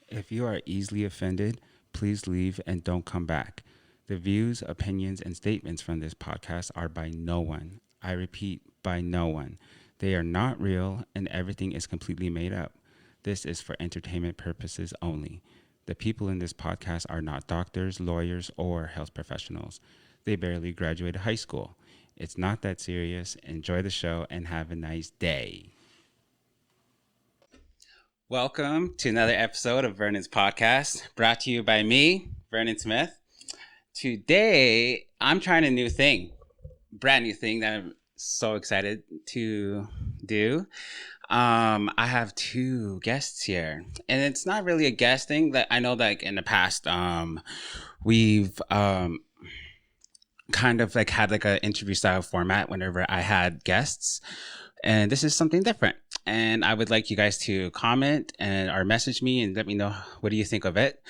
If you are easily offended, please leave and don't come back. The views, opinions, and statements from this podcast are by no one. I repeat, by no one. They are not real, and everything is completely made up. This is for entertainment purposes only. The people in this podcast are not doctors, lawyers, or health professionals. They barely graduated high school. It's not that serious. Enjoy the show and have a nice day. Welcome to another episode of Vernon's podcast, brought to you by me, Vernon Smith. Today, I'm trying a new thing, brand new thing that I'm so excited to do. I have two guests here, and it's not really a guest thing. That I know that in the past, we've kind of like had like an interview style format whenever I had guests, and this is something different. And I would like you guys to comment or message me and let me know what do you think of it.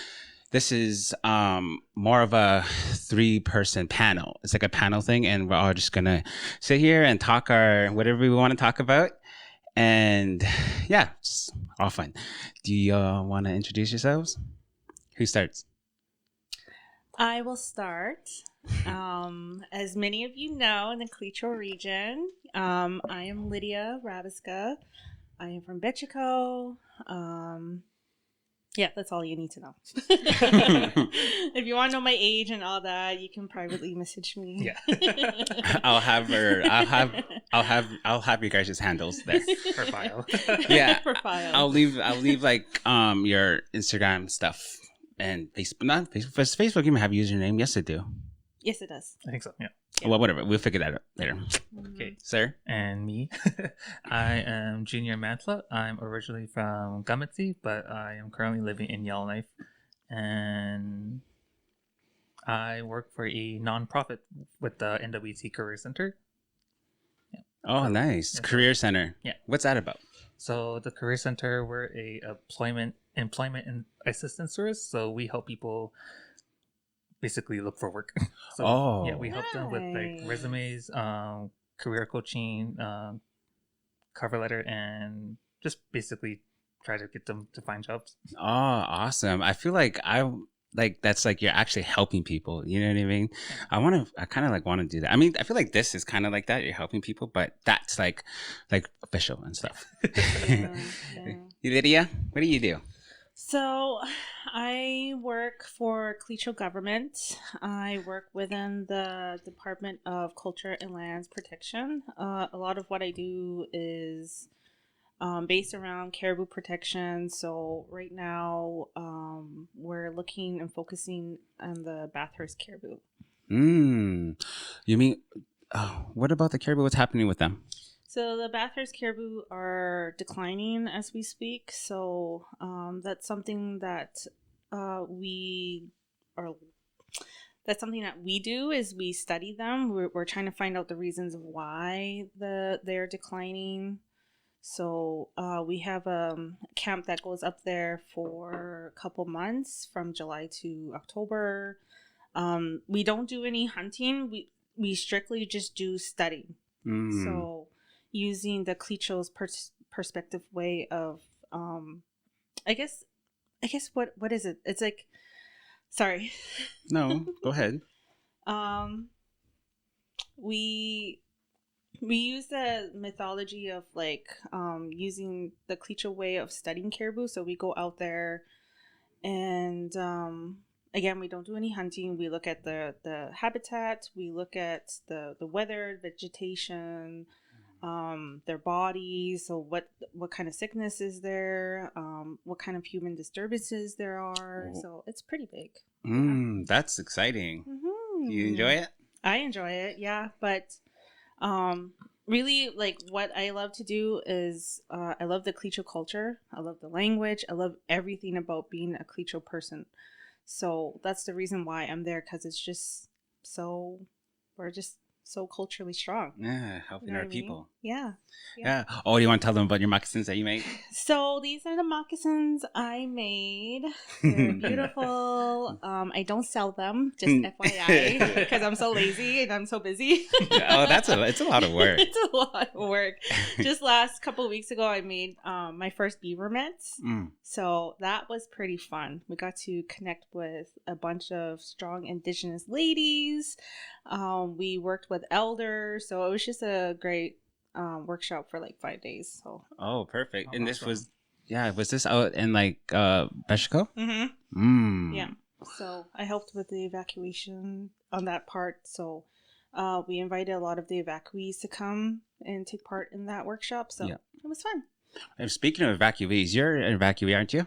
This is more of a 3-person panel. It's like a panel thing, and we're all just gonna sit here and talk our whatever we want to talk about. And yeah, it's all fun. Do you want to introduce yourselves? Who starts? I will start. As many of you know, in the Clecho region, I am Lydiah Rabesca. I am from Bechico. Yeah, that's all you need to know. If you want to know my age and all that, you can privately message me. Yeah, I'll have you guys' handles there. Profile. Yeah, Profile. I'll leave like your Instagram stuff and Facebook. Not Facebook. Does Facebook even have a username? Yes, it do. Yes, it does. I think so, yeah. Well, whatever. We'll figure that out later. Okay. Sir? And me, I am Junior Mantla. I'm originally from Gametsi, but I am currently living in Yellowknife. And I work for a nonprofit with the NWC Career Center. Yeah. Oh, nice. Yeah. Career Center. Yeah. What's that about? So the Career Center, we're a employment and assistance service. So we help people basically look for work. So yeah, we help them with like resumes, career coaching, cover letter, and just basically try to get them to find jobs. Oh, awesome. I feel like that's like you're actually helping people. You know what I mean? I kind of like want to do that. I mean, I feel like this is kind of like that. You're helping people, but that's like official and stuff. Yeah. Lydia, what do you do? So, I work for Clecho government. I work within the Department of Culture and Lands Protection. A lot of what I do is based around caribou protection. So right now, we're looking and focusing on the Bathurst caribou. You mean, what about the caribou? What's happening with them? So the Bathurst caribou are declining as we speak. So that's something that that's something that we do is we study them. We're trying to find out the reasons why they're declining. So we have a camp that goes up there for a couple months from July to October. We don't do any hunting. We strictly just do study. So using the Clecho's perspective way of I guess what is it? It's like, sorry. No, go ahead. We use the mythology of like using the Clecho way of studying caribou. So we go out there and again, we don't do any hunting. We look at the habitat, we look at the weather, vegetation, their bodies. So what kind of sickness is there? What kind of human disturbances there are? So it's pretty big. That's exciting. Mm-hmm. Do you enjoy it? I enjoy it, yeah. But really, like what I love to do is I love the Clecho culture. I love the language. I love everything about being a Clecho person. So that's the reason why I'm there, because it's just we're just so culturally strong. Yeah, helping our people. Yeah. Oh, you want to tell them about your moccasins that you made? So these are the moccasins I made. They're beautiful. I don't sell them, just FYI, because I'm so lazy and I'm so busy. It's a lot of work. It's a lot of work. Just last couple of weeks ago, I made my first beaver mitts. So that was pretty fun. We got to connect with a bunch of strong Indigenous ladies. We worked with elders. So it was just a great workshop for like 5 days. So perfect. And this was this out in like Bershko? Yeah. So I helped with the evacuation on that part. So we invited a lot of the evacuees to come and take part in that workshop. So it was fun. And speaking of evacuees, you're an evacuee, aren't you?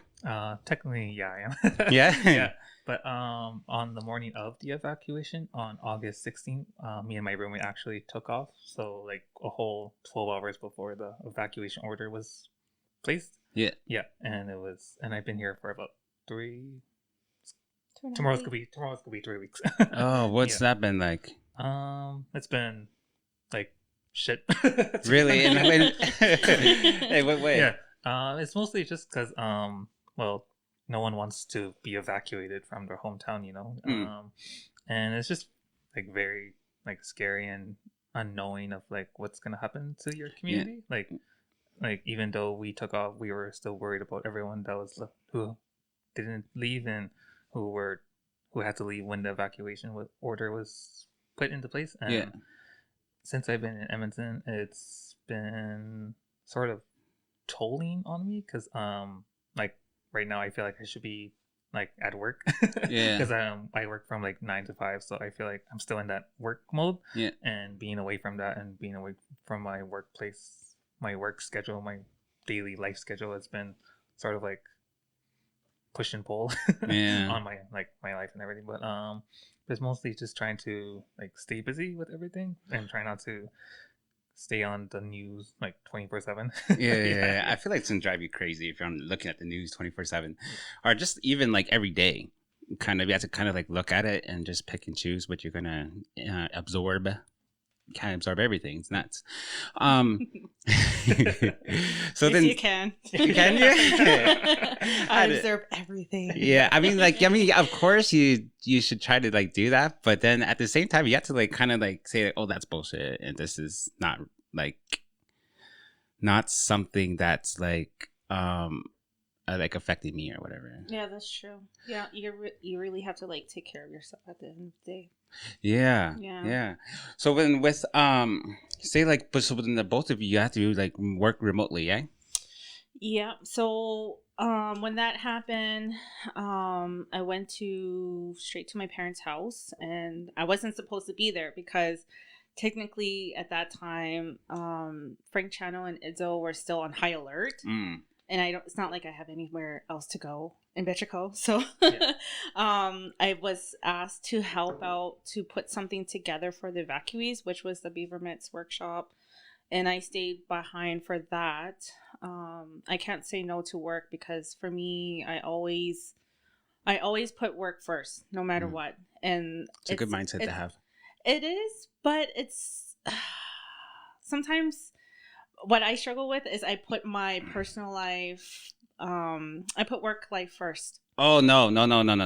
Technically, yeah, I am. Yeah. Yeah. But on the morning of the evacuation, on August 16th, me and my roommate actually took off. So like a whole 12 hours before the evacuation order was placed. Yeah. Yeah. And I've been here for about 3. Tomorrow's gonna be 3 weeks. Oh, what's that been like? It's been like shit. Really? Hey, what way? Yeah. It's mostly just because well, no one wants to be evacuated from their hometown, you know. And it's just like very like scary and unknowing of like what's gonna happen to your community. Yeah. Like even though we took off, we were still worried about everyone that was who didn't leave and who had to leave when the evacuation order was put into place. And since I've been in Edmonton, it's been sort of tolling on me because like right now I feel like I should be like at work. Because I work from like 9 to 5, so I feel like I'm still in that work mode. And being away from that and being away from my workplace, my work schedule, my daily life schedule has been sort of like push and pull on my life and everything. But it's mostly just trying to like stay busy with everything and try not to stay on the news like 24/7. Yeah. I feel like it's gonna drive you crazy if you're looking at the news 24/7, or just even like every day. Kind of, you have to kind of like look at it and just pick and choose what you're gonna absorb. Can't absorb everything. It's nuts. So yes, then you can. Can you? I absorb everything. Yeah, I mean, of course you should try to like do that, but then at the same time you have to like kind of like say, like, oh, that's bullshit, and this is not something that's like affecting me or whatever. Yeah, that's true. Yeah, you really have to like take care of yourself at the end of the day. Yeah. So when with say like, but so within the both of you have to like work remotely, yeah? Yeah. So when that happened, I went straight to my parents' house, and I wasn't supposed to be there because technically at that time, Frank Chano and Izzo were still on high alert. And it's not like I have anywhere else to go in Betrico. So I was asked to help out to put something together for the evacuees, which was the Beaver Mitts workshop. And I stayed behind for that. I can't say no to work because for me, I always put work first, no matter what. And it's a good mindset to have. It is, but it's sometimes... What I struggle with is I put my personal life, I put work life first. Oh, no.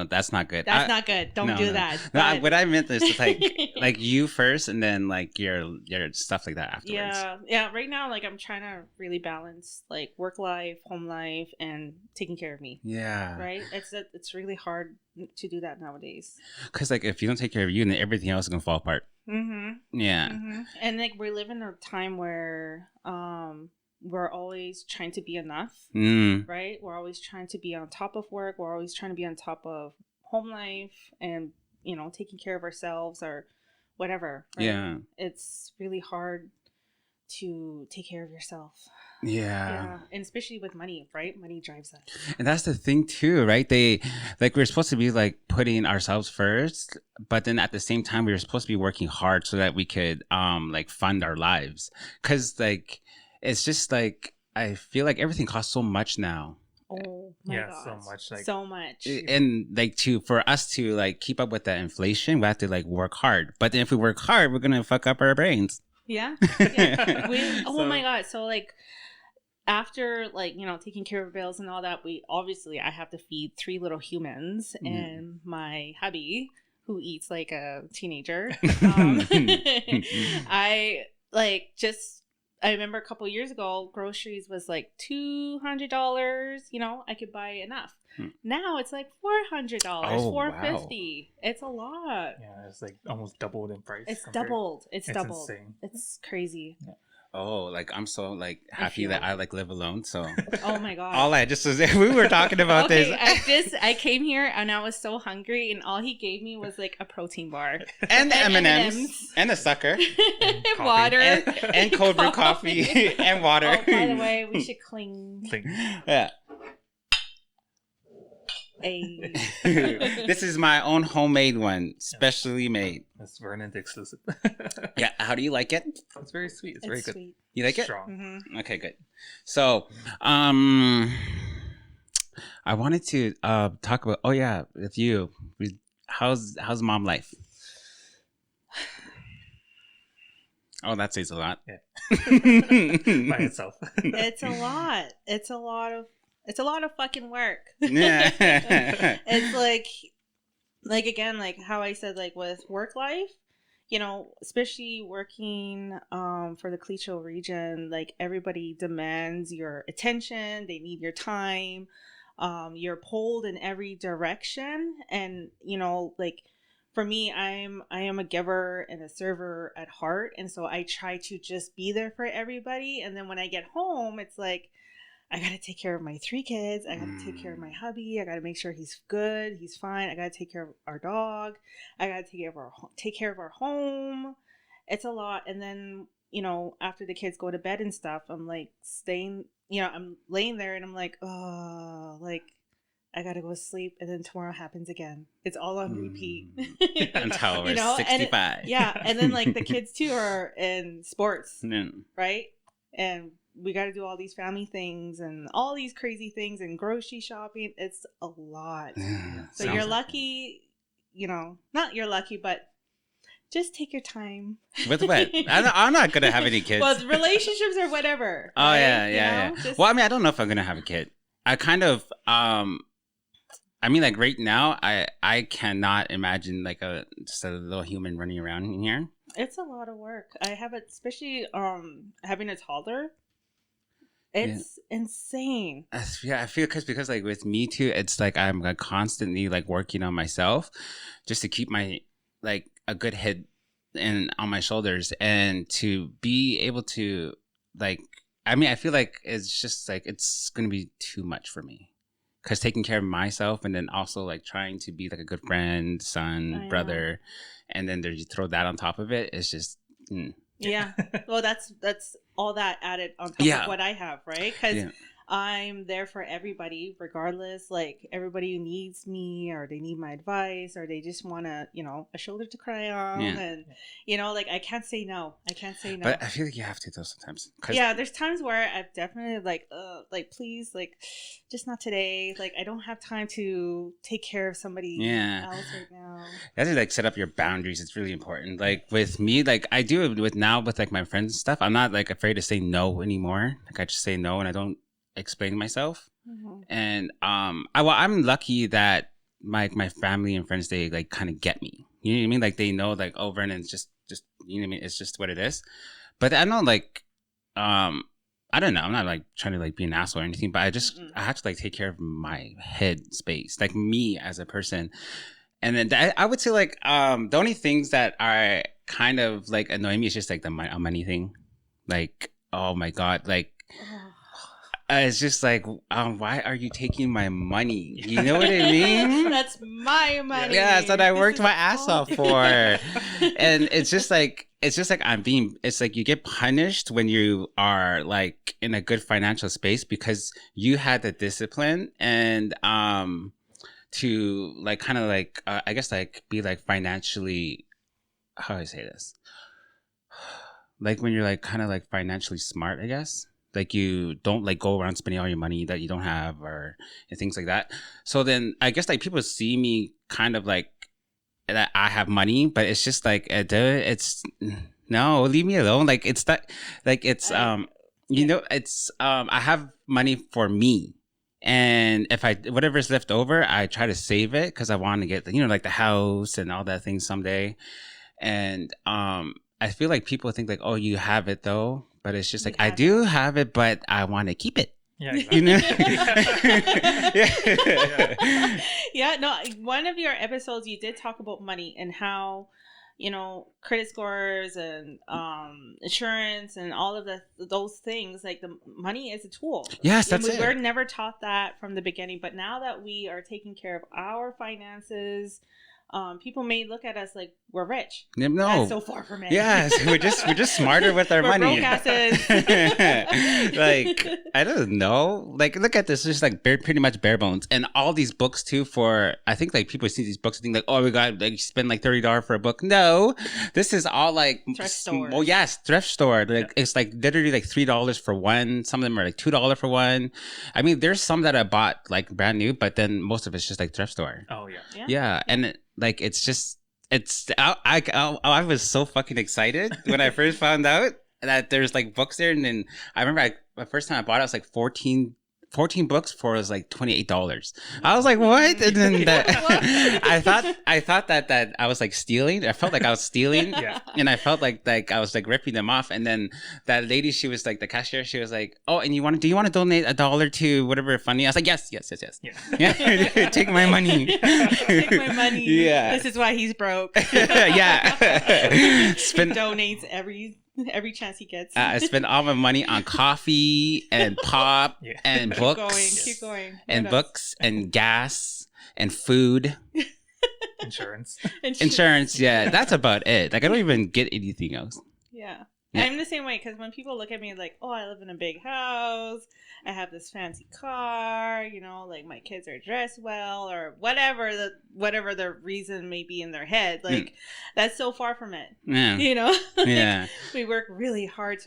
That's not good. That's not good. Don't do that. No, what I meant is like like you first and then like your stuff like that afterwards. Yeah. Right now, like I'm trying to really balance like work life, home life, and taking care of me. Yeah. Right? It's really hard to do that nowadays. Because like if you don't take care of you, then everything else is going to fall apart. Yeah. And like we live in a time where we're always trying to be enough, right? We're always trying to be on top of work. We're always trying to be on top of home life and, taking care of ourselves or whatever. Right? Yeah. It's really hard to take care of yourself. Yeah. And especially with money, right? Money drives us. And that's the thing too, right? We're supposed to be like putting ourselves first, but then at the same time, we were supposed to be working hard so that we could like fund our lives. Cause like, it's just like, I feel like everything costs so much now. Oh my god. So much. Like, so much. And like for us to like keep up with that inflation, we have to like work hard. But then if we work hard, we're gonna fuck up our brains. Yeah. My god. So like after like, you know, taking care of bills and all that, I have to feed 3 little humans and my hubby who eats like a teenager. I remember a couple years ago, groceries was like $200. You know, I could buy enough. Now it's like $400, $450. Wow. It's a lot. Yeah, it's like almost doubled in price. It's doubled. It's doubled. Insane. It's crazy. Yeah. Oh, like I'm so like happy that I like live alone. So oh my god! All I just was we were talking about this. I came here and I was so hungry, and all he gave me was like a protein bar and the M&Ms and a sucker and water and cold brew coffee and water. Oh, by the way, we should cling. Yeah. Hey. This is my own homemade one, specially made. That's Vernon exclusive. Yeah, how do you like it? It's very sweet. It's very good. Sweet. You like it? Strong. Mm-hmm. Okay, good. So, I wanted to talk about. Oh yeah, with you. How's mom life? Oh, that says a lot. Yeah. By itself. It's a lot. It's a lot of fucking work. Yeah. It's like again, like how I said, like with work life, you know, especially working for the Clecho region, like everybody demands your attention. They need your time. You're pulled in every direction. And, you know, like for me, I am a giver and a server at heart. And so I try to just be there for everybody. And then when I get home, it's like, I got to take care of my 3 kids. I got to take care of my hubby. I got to make sure he's good. He's fine. I got to take care of our dog. I got to take care of our home. It's a lot. And then, you know, after the kids go to bed and stuff, I'm like I'm laying there and I'm like, oh, like I got to go to sleep. And then tomorrow happens again. It's all on repeat. Until we're 65. And then like the kids too are in sports, Mm. right? And we got to do all these family things and all these crazy things and grocery shopping. It's a lot. Yeah, so you're lucky, you know, not you're lucky, but just take your time. With what? I'm not going to have any kids. Well, relationships or whatever. Oh, right? Yeah. Well, I mean, I don't know if I'm going to have a kid. I kind of, I mean, like right now, I cannot imagine like just a little human running around in here. It's a lot of work. I have it, especially having a toddler. It's insane. Yeah, I feel because like with me too, it's like I'm like constantly like working on myself just to keep my like a good head and on my shoulders and to be able to like, I mean, I feel like it's just like it's going to be too much for me because taking care of myself and then also like trying to be like a good friend, son, brother, and then you throw that on top of it. It's just. Yeah. Well, that's all that added on top of what I have, right? Because I'm there for everybody, regardless. Like everybody who needs me, or they need my advice, or they just want to, you know, a shoulder to cry on, and you know, like I can't say no. But I feel like you have to though sometimes. Yeah, there's times where I've definitely like please, like, just not today. Like I don't have time to take care of somebody else right now. You have to like set up your boundaries. It's really important. Like with me, like I do it with like my friends and stuff. I'm not like afraid to say no anymore. Like I just say no and I don't explain myself. Mm-hmm. And I'm lucky that my family and friends, they like kind of get me. You know what I mean? Like they know like, oh, Vernon's just you know what I mean? It's just what it is. But I know like I don't know. I'm not like trying to like be an asshole or anything, but I have to like take care of my head space, like me as a person. And then I would say like the only things that are kind of like annoy me is just like the money thing. Like, oh my God, like it's just like, why are you taking my money? You know what I mean? That's my money. Yeah, that's what I worked my ass off for. And it's just like it's like you get punished when you are like in a good financial space because you had the discipline and to like kind of like I guess like be like financially, how do I say this? Like when you're like kind of like financially smart, I guess. like you don't like go around spending all your money that you don't have or and things like that. So then I guess like people see me kind of like that I have money, but it's just like it's no, leave me alone. Like it's that like it's you know, it's I have money for me. And if whatever's left over, I try to save it because I want to get, you know, like the house and all that thing someday. And I feel like people think like, oh, you have it though, but it's just like I do have it, but I want to keep it. Yeah, exactly. You know? Yeah, no, one of your episodes you did talk about money and how, you know, credit scores and insurance and all of those things, like the money is a tool. Yes, that's it. We're never taught that from the beginning, but now that we are taking care of our finances, people may look at us like we're rich. No, that's so far from it. Yes, we're just smarter with our money. Broke asses. Like I don't know. Like look at this, it's just like pretty much bare bones, and all these books too. For I think like people see these books and think like, oh, we got like spend like $30 for a book. No, this is all like thrift store. Oh yes, thrift store. Like it's like literally like $3 for one. Some of them are like $2 for one. I mean, there's some that I bought like brand new, but then most of it's just like thrift store. Oh yeah, and like it's just I was so fucking excited when I first found out that there's like books there, and then I remember the first time I bought it was like 14 books for was like $28. I was like, what? And then I thought that I was like stealing. I felt like I was stealing. Yeah. And I felt like I was like ripping them off. And then that lady, she was like the cashier, she was like, oh, and do you want to donate $1 to whatever funding? I was like, yes. Yeah. Take my money. Take my money. Yeah. This is why he's broke. Yeah. He donates every chance he gets. I spend all my money on coffee and pop and books. Keep going. And books and gas and food. Insurance. Yeah, that's about it. Like I don't even get anything else. Yeah. I'm the same way, because when people look at me like, oh, I live in a big house, I have this fancy car, you know, like my kids are dressed well, or whatever the reason may be in their head, like that's so far from it. Yeah. You know? Yeah. We work really hard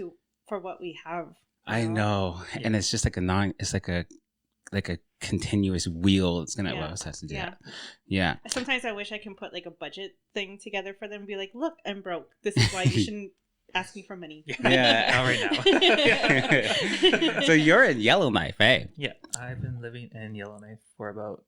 for what we have. I know. And it's just like it's like a continuous wheel. It's gonna allow us to do that. Yeah. Sometimes I wish I can put like a budget thing together for them and be like, look, I'm broke. This is why you shouldn't ask me for money. Yeah. Not right now. So you're in Yellowknife, eh? Yeah. I've been living in Yellowknife for about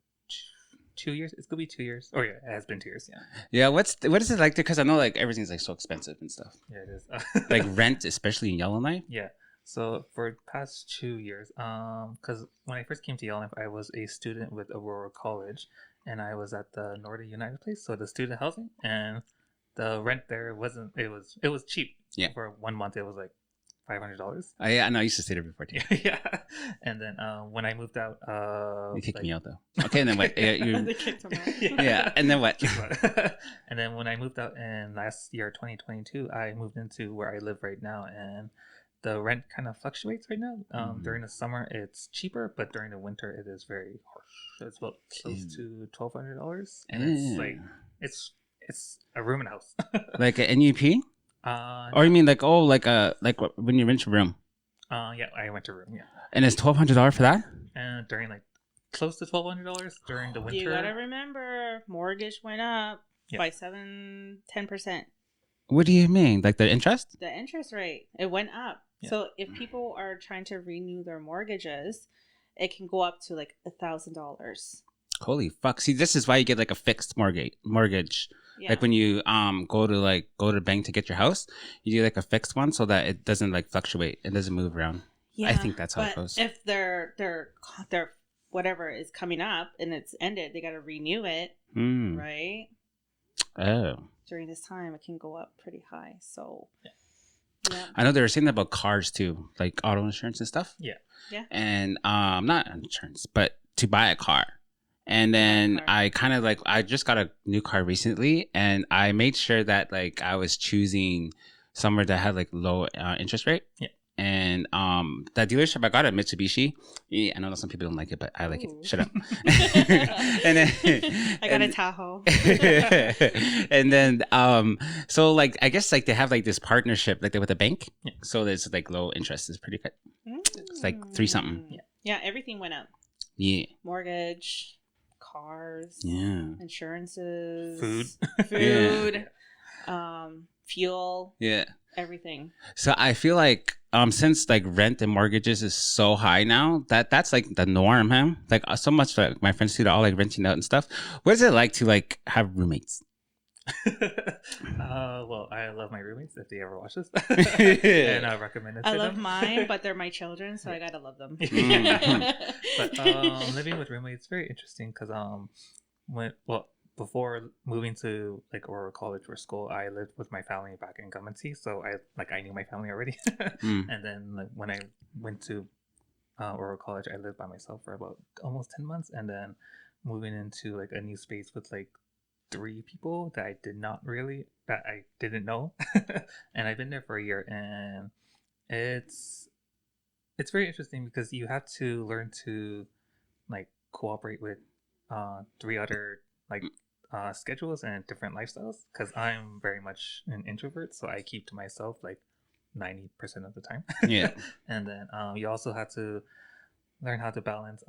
2 years. It's gonna be 2 years. Oh yeah, it has been 2 years. Yeah. Yeah. What is it like there? Because I know like everything's like so expensive and stuff. Yeah, it is. Like rent, especially in Yellowknife. Yeah. So for the past 2 years, because when I first came to Yellowknife, I was a student with Aurora College, and I was at the Northern United place, so the student housing, and the rent there wasn't. It was cheap. Yeah. For 1 month, it was like $500. I know. I used to stay there before too. Yeah. And then when I moved out, you kicked me out though. Okay, and then what? They kicked him out. Yeah. And then what? And then when I moved out in last year, 2022, I moved into where I live right now, and the rent kind of fluctuates right now. During the summer, it's cheaper, but during the winter, it is very harsh. It's about close to $1,200, and it's like it's a room and house. Like an NUP? Or you mean like when you rent a room? Yeah, I went to room. Yeah, and it's $1,200 for that? And during like close to $1,200 during the winter. You gotta remember, mortgage went up by 10%. What do you mean? Like the interest? The interest rate, it went up. Yeah. So if people are trying to renew their mortgages, it can go up to like $1,000. Holy fuck! See, this is why you get like a fixed mortgage. Yeah. Like when you go to the bank to get your house, you do like a fixed one so that it doesn't like fluctuate. It doesn't move around. Yeah, I think that's how it goes. If their whatever is coming up and it's ended, they got to renew it, right? Oh. During this time, it can go up pretty high. So. Yeah. I know they were saying that about cars too, like auto insurance and stuff. Yeah. And not insurance, but to buy a car. And then I kind of like, I just got a new car recently, and I made sure that like I was choosing somewhere that had like low interest rate. Yeah. And that dealership I got at Mitsubishi. Yeah, I know some people don't like it, but I like it. Shut up. And then I got a Tahoe. And then so like I guess like they have like this partnership like with a bank. Yeah. So there's like low interest is pretty good. It's like 3 something. Yeah, everything went up. Yeah. Mortgage, cars, insurances, food, fuel, everything. So I feel like since like rent and mortgages is so high now, that's like the norm, huh? Like so much like my friends do all like renting out and stuff. What is it like to like have roommates? Well, I love my roommates if they ever watch this, and I recommend it to them. I love mine, but they're my children, so I gotta love them. But living with roommates is very interesting because before moving to like Aurora College or school, I lived with my family back in Gummity, so I knew my family already. And then like when I went to Aurora College, I lived by myself for about almost 10 months, and then moving into like a new space with like 3 people that I didn't know, and I've been there for a year, and it's very interesting because you have to learn to like cooperate with 3 other like schedules and different lifestyles, because I'm very much an introvert, so I keep to myself like 90% of the time. And then you also have to learn how to balance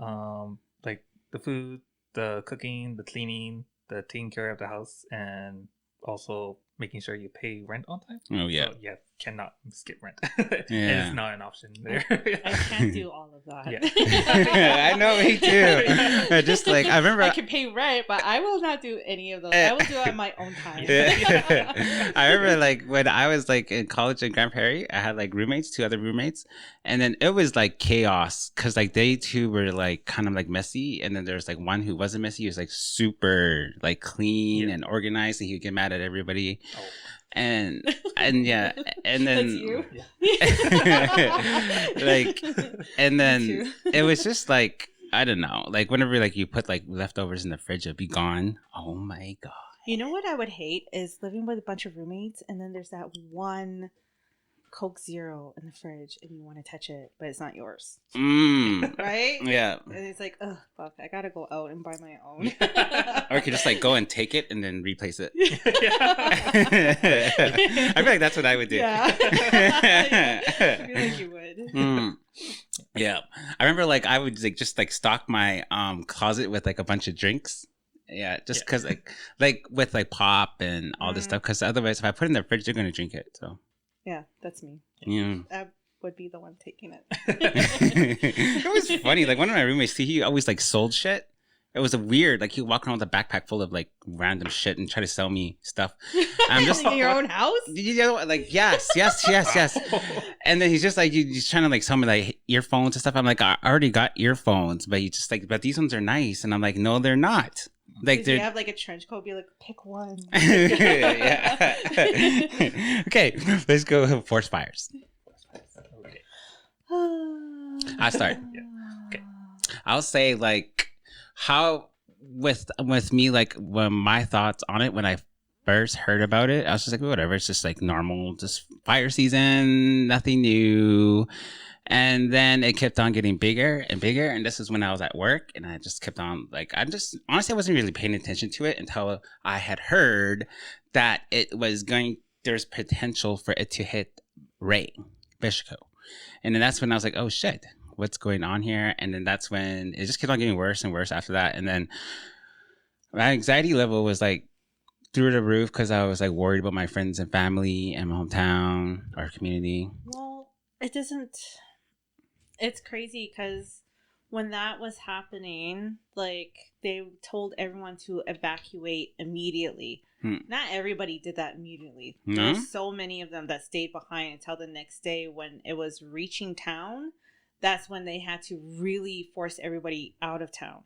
like the food, the cooking, the cleaning, the taking care of the house, and also making sure you pay rent on time. Oh yeah. So, cannot skip rent. It's not an option there. I can't do all of that. I know, me too. Just like I remember, I can pay rent, but I will not do any of those. I will do it at my own time. I remember like when I was like in college in Grand Prairie, I had like 2 other roommates, and then it was like chaos because like they too were like kind of like messy, and then there's like one who wasn't messy. He was like super like clean and organized, and he would get mad at everybody. Oh. And yeah, and then that's you? like, and then it was just like I don't know, like whenever like you put like leftovers in the fridge, it'd be gone. Oh my god! You know what I would hate is living with a bunch of roommates, and then there's that one Coke Zero in the fridge, and you want to touch it, but it's not yours. Right? Yeah. And it's like, oh fuck, I gotta go out and buy my own. Or you could just like go and take it and then replace it. I feel like that's what I would do. Yeah. I feel like you would. Yeah. I remember like I would like just like stock my closet with like a bunch of drinks. Yeah, just because like with like pop and all this stuff, because otherwise if I put it in the fridge, they're gonna drink it. So yeah, that's me. Yeah. I would be the one taking it. It was funny. Like one of my roommates, he always like sold shit. It was a weird, like he would walk around with a backpack full of like random shit and try to sell me stuff. I'm just in your own house. You know, like yes. And then he's just like he's trying to like sell me like earphones and stuff. I'm like, I already got earphones, but you just like, but these ones are nice. And I'm like, no, they're not. Like you have like a trench coat, be like, pick one. Yeah. Okay, let's go forest fires. Okay. I'll start. Yeah. Okay. I'll say like how with me, like when my thoughts on it when I first heard about it, I was just like, whatever, it's just like normal, just fire season, nothing new. And then it kept on getting bigger and bigger. And this is when I was at work, and I just kept on like, honestly, I wasn't really paying attention to it until I had heard that it was there's potential for it to hit Rabesca. And then that's when I was like, oh shit, what's going on here? And then that's when it just kept on getting worse and worse after that. And then my anxiety level was like through the roof because I was like worried about my friends and family and my hometown, our community. Well, it's crazy because when that was happening, like they told everyone to evacuate immediately. Not everybody did that immediately. No? There's so many of them that stayed behind until the next day when it was reaching town. That's when they had to really force everybody out of town.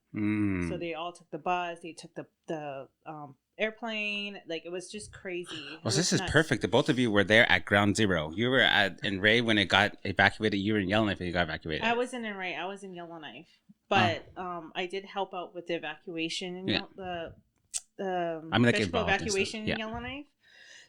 So they all took the bus, they took the airplane. Like it was just crazy. Well, this is perfect. The both of you were there at ground zero. You were in Ray when it got evacuated. You were in Yellowknife when it got evacuated. I wasn't in Ray. I was in Yellowknife. But I did help out with the evacuation in vegetable evacuation in Yellowknife.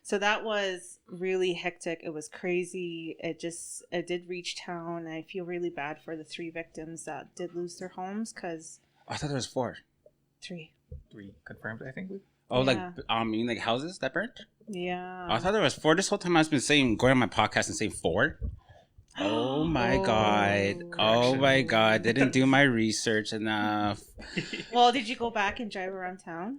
So that was really hectic. It was crazy. It did reach town. I feel really bad for the 3 victims that did lose their homes because I thought there was 4. 3 confirmed, I think. Oh, yeah. You mean like houses that burnt? Yeah. I thought there was 4. This whole time I've been going on my podcast and saying 4. Oh my god. Oh my god. Didn't do my research enough. Well, did you go back and drive around town?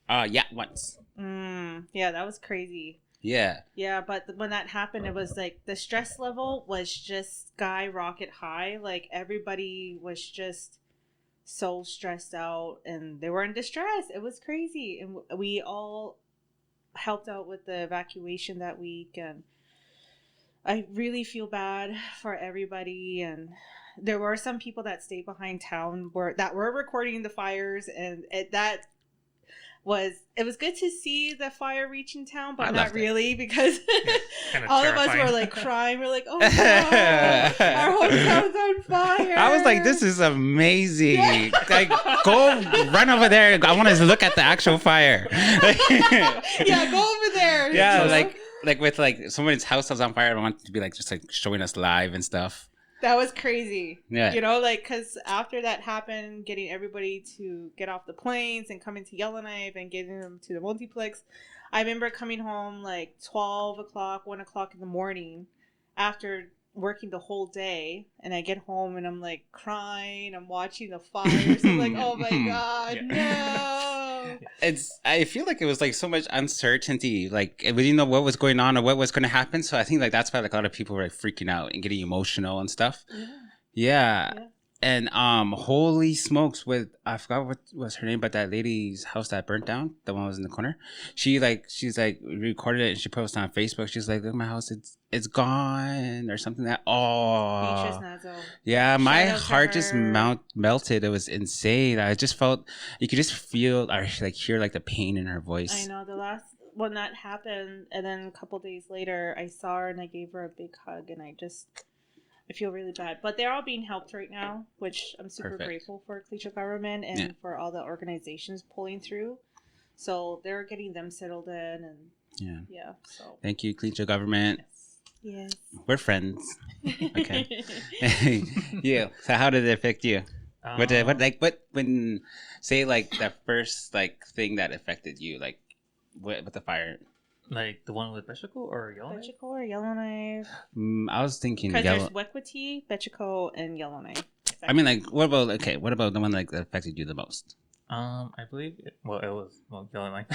Yeah, once. Yeah, that was crazy. Yeah. Yeah, but when that happened, it was like the stress level was just skyrocket high. Like everybody was just so stressed out and they were in distress. It was crazy. And we all helped out with the evacuation that week. And I really feel bad for everybody. And there were some people that stayed behind town that were recording the fires. And it was good to see the fire reaching town, but not really because all of us were like crying. We're like, oh no, our hometown's on fire. I was like, this is amazing. Yeah. Like, go run over there. I want to look at the actual fire. Yeah, go over there. Yeah, like with like someone's house was on fire. I want to be like just like showing us live and stuff. That was crazy. Yeah. You know, like, because after that happened, getting everybody to get off the planes and coming to Yellowknife and getting them to the multiplex, I remember coming home like 12 o'clock, 1 o'clock in the morning after working the whole day. And I get home and I'm like crying. I'm watching the fires. I'm like, oh my God, no. I feel like it was like so much uncertainty. Like we didn't know what was going on or what was going to happen. So I think like that's why like a lot of people were like freaking out and getting emotional and stuff. Yeah. And holy smokes, with I forgot what was her name, but that lady's house that burnt down, the one that was in the corner. She's like recorded it and she posted on Facebook. She's like, look, my house, it's gone or something. Yeah, my heart just melted. It was insane. I just felt you could just feel or like hear like the pain in her voice. I know when that happened, and then a couple days later, I saw her and I gave her a big hug, and I feel really bad, but they're all being helped right now, which I'm super grateful for Cleature government and for all the organizations pulling through. So they're getting them settled in, and so thank you, Cleature government. Yes. We're friends. Okay. Yeah. So how did it affect you? When say like the first like thing that affected you, like with the fire? Like the one with Bechico or Yellowknife? Bechico or Yellowknife? I was thinking because there's Wekwati, Bechico, and Yellowknife. I mean, like, what about the one like that affected you the most? I believe it was Yellowknife.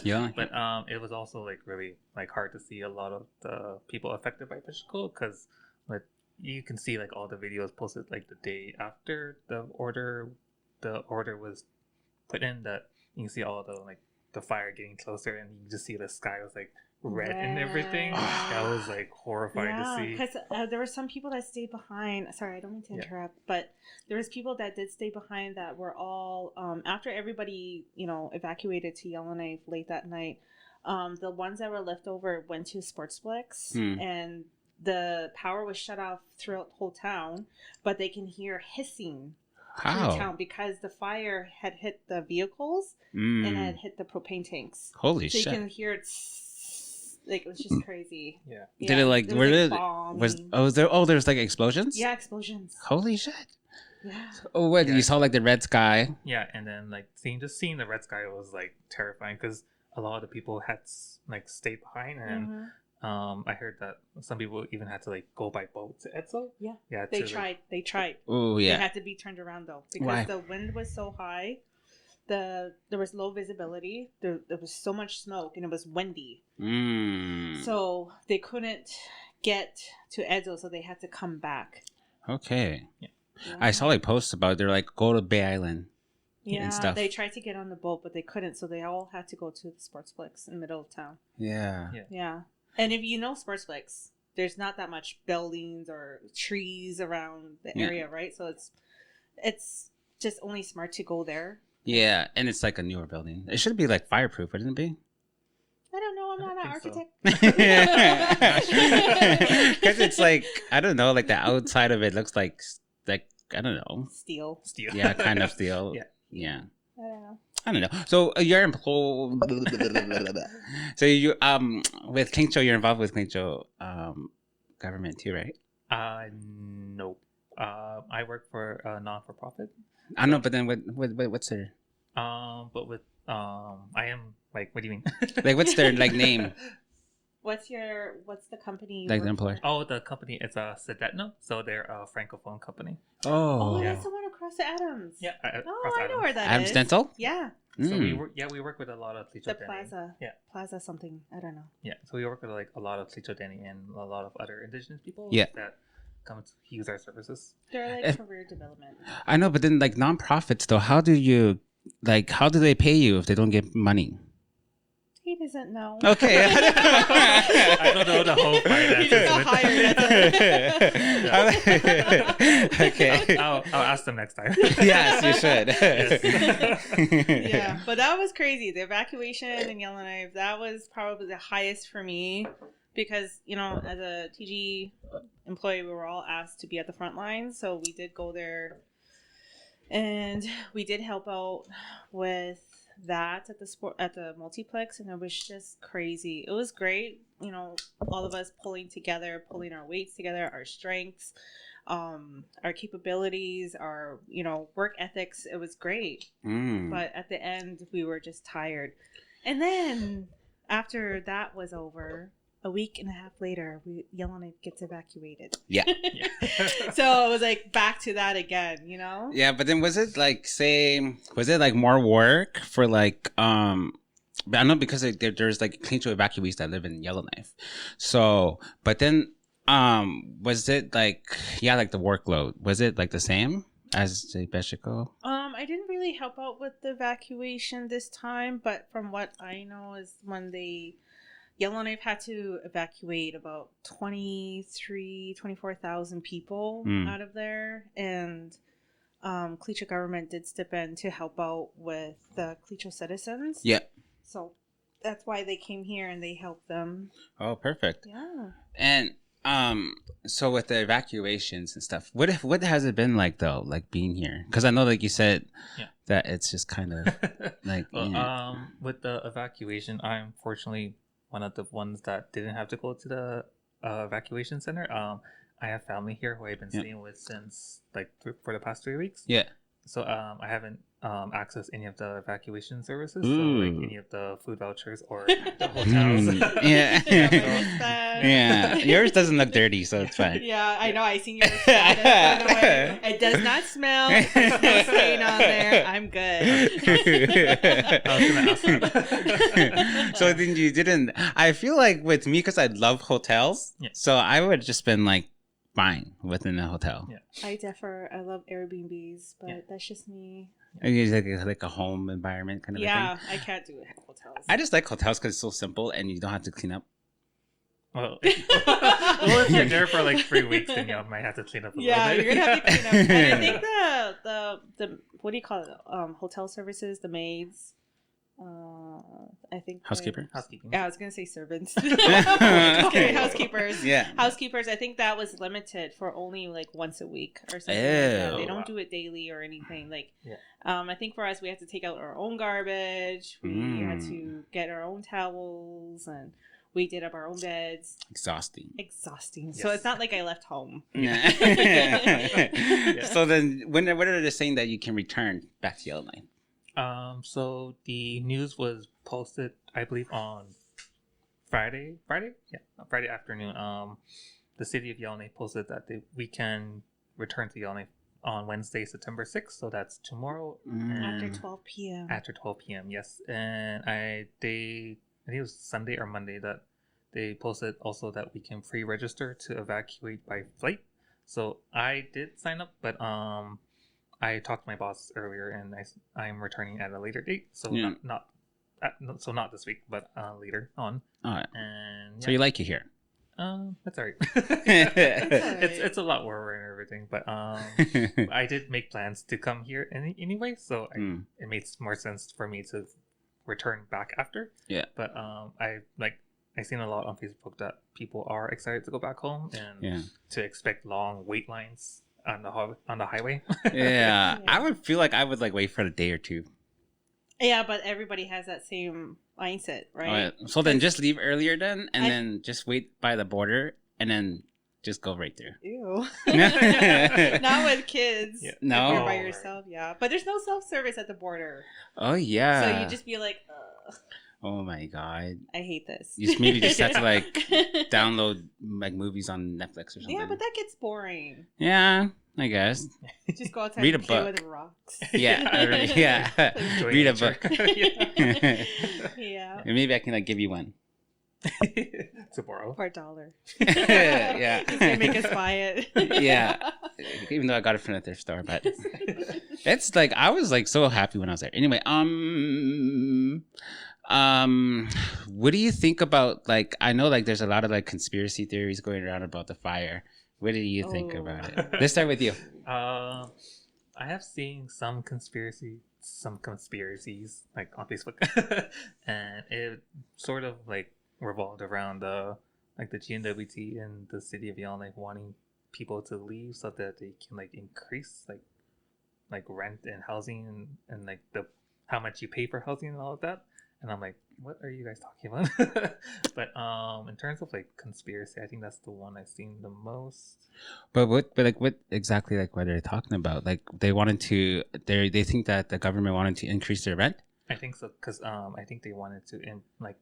Yeah. But it was also like really like hard to see a lot of the people affected by Bechico because like you can see like all the videos posted like the day after the order was put in, that you can see all the like the fire getting closer, and you just see the sky was like red and everything. That was like horrifying to see. Because there were some people that stayed behind. Sorry, I don't mean to interrupt, but there was people that did stay behind that were all after everybody evacuated to Yellowknife late that night. The ones that were left over went to Sportsplex, and the power was shut off throughout the whole town, but they can hear hissing. Through town because the fire had hit the vehicles and had hit the propane tanks. Holy shit! So you can hear it. Like it was just crazy. Yeah. Did it like? Where did there was like explosions? Yeah, explosions. Holy shit! Yeah. Oh, what? You saw like the red sky? Yeah, and then like seeing the red sky was like terrifying because a lot of the people had like stayed behind, and I heard that some people even had to like go by boat to Etzel. Yeah. They tried. Oh yeah. They had to be turned around though because Why? The wind was so high. There was low visibility. There was so much smoke and it was windy. So they couldn't get to Etzel, so they had to come back. Okay. Yeah. I saw like posts about they're like go to Bay Island. Yeah, and stuff. They tried to get on the boat, but they couldn't, so they all had to go to the Sportsplex in the middle of town. Yeah. And if you know Sportsplex, there's not that much buildings or trees around the area, right? So it's just only smart to go there. Yeah, and it's like a newer building. It should be like fireproof, wouldn't it be? I don't know. I'm not an architect. Because it's like, I don't know, like the outside of it looks like I don't know. Steel. Yeah, kind of steel. Yeah. I don't know. So you're employed. So you with Clingcho, you're involved with Clingcho government too, right? No. I work for a non-for-profit. I know, but then what's their? But with I am like, what do you mean? Like, what's their like name? What's the company you Like the work employer? for? Oh, the company is Sedetno, so they're a francophone company. Oh, Yeah. that's the one across the Adams. Yeah, Oh, I know where that is. Adams Dental? Yeah. So we work with a lot of The Clicho Denny. plaza. Yeah. Plaza something. I don't know. Yeah, so we work with like a lot of Clicho Denny and a lot of other indigenous people Yeah. that come to use our services. They're like career development. I know, but then like nonprofits though, how do they pay you if they don't get money? He doesn't know. Okay. I don't know the whole finances. He just got hired. Okay. I'll ask them next time. Yes, you should. Yeah, but that was crazy. The evacuation in Yellowknife, that was probably the highest for me because, as a TG employee, we were all asked to be at the front lines. So we did go there and we did help out with that at the multiplex, and it was just crazy. It was great, all of us pulling our weights together, our strengths, our capabilities, our work ethics. It was great. But at the end we were just tired, and then after that was over, a week and a half later, Yellowknife gets evacuated. Yeah. So it was like back to that again, Yeah, but then was it like more work for like but I know because there's like Clicho evacuees that live in Yellowknife. So, but then was it like the workload, was it like the same as Rabesca? I didn't really help out with the evacuation this time, but from what I know is when Yellowknife had to evacuate about 24,000 people out of there, and Clicho government did step in to help out with the Clicho citizens. Yeah. So that's why they came here and they helped them. Oh, perfect. Yeah. And so with the evacuations and stuff, what has it been like though, like being here? Because I know, like you said, that it's just kind of like. Well, with the evacuation, I'm fortunately one of the ones that didn't have to go to the evacuation center. I have family here who I've been staying with since for the past 3 weeks. Yeah. So I haven't accessed any of the evacuation services, so like any of the food vouchers or the hotels. Yeah. Yeah. Yours doesn't look dirty, so it's fine. Yeah, I know. I seen your status, by the way. It does not smell. There's no stain on there. I'm good. I was gonna ask that. So then you didn't. I feel like with me, because I love hotels, so I would just been like fine within a hotel. Yeah. I love Airbnbs, but that's just me. It's like a home environment kind of thing. Yeah, I can't do it hotels. I just like hotels because it's so simple and you don't have to clean up. Well, if you're there for like 3 weeks, then you might have to clean up a little bit. Yeah, you're gonna have to clean up. And I think the what do you call it? Hotel services, the maids. I think housekeeping. Yeah, I was gonna say servants. Okay. Housekeepers. Yeah. Housekeepers. I think that was limited for only like once a week or something. Like that. They don't do it daily or anything. I think for us, we had to take out our own garbage. We had to get our own towels, and we did up our own beds. Exhausting. Yes. So it's not like I left home. Yeah. So then, what are they saying that you can return back to Yellowknife? So the news was posted, I believe, on Friday. Yeah, Friday afternoon. The city of Yellowknife posted that we can return to Yellowknife on Wednesday, September 6th. So that's tomorrow. After 12 p.m. After 12 p.m. Yes, and I think it was Sunday or Monday that they posted also that we can pre-register to evacuate by flight. So I did sign up, but I talked to my boss earlier, and I'm returning at a later date. So not this week, but later on. All right. And so you like it here? That's alright. It's a lot warmer and everything, but I did make plans to come here anyway, so it makes more sense for me to return back after. Yeah. But I seen a lot on Facebook that people are excited to go back home and to expect long wait lines on the highway. Yeah. I would feel like I would wait for a day or two. Yeah, but everybody has that same mindset, right? So then just leave earlier then, and then just wait by the border, and then just go right through. Ew. Not with kids. Yeah. No. If you're by yourself, yeah. But there's no self-service at the border. Oh, yeah. So you just be like, ugh. Oh, my God. I hate this. You maybe just have to, like, download, like, movies on Netflix or something. Yeah, but that gets boring. Yeah, I guess. Just go outside Read and a play book. with rocks. Yeah. Yeah. Read a book. Yeah. And maybe I can, like, give you one. To borrow for $1. Yeah. He's gonna make us buy it. Yeah. Even though I got it from the thrift store, but it's like I was like so happy when I was there. Anyway, what do you think about, like, I know like there's a lot of like conspiracy theories going around about the fire. What do you think about it? Let's start with you. I have seen some conspiracies like on Facebook, and it sort of like revolved around like the GNWT and the city of Yellowknife wanting people to leave so that they can like increase like rent and housing and like the how much you pay for housing and all of that. And I'm like, what are you guys talking about? But in terms of like conspiracy, I think that's the one I've seen the most. But what exactly, like, what are they talking about? Like they they think that the government wanted to increase their rent? I think so, because I think they wanted to like,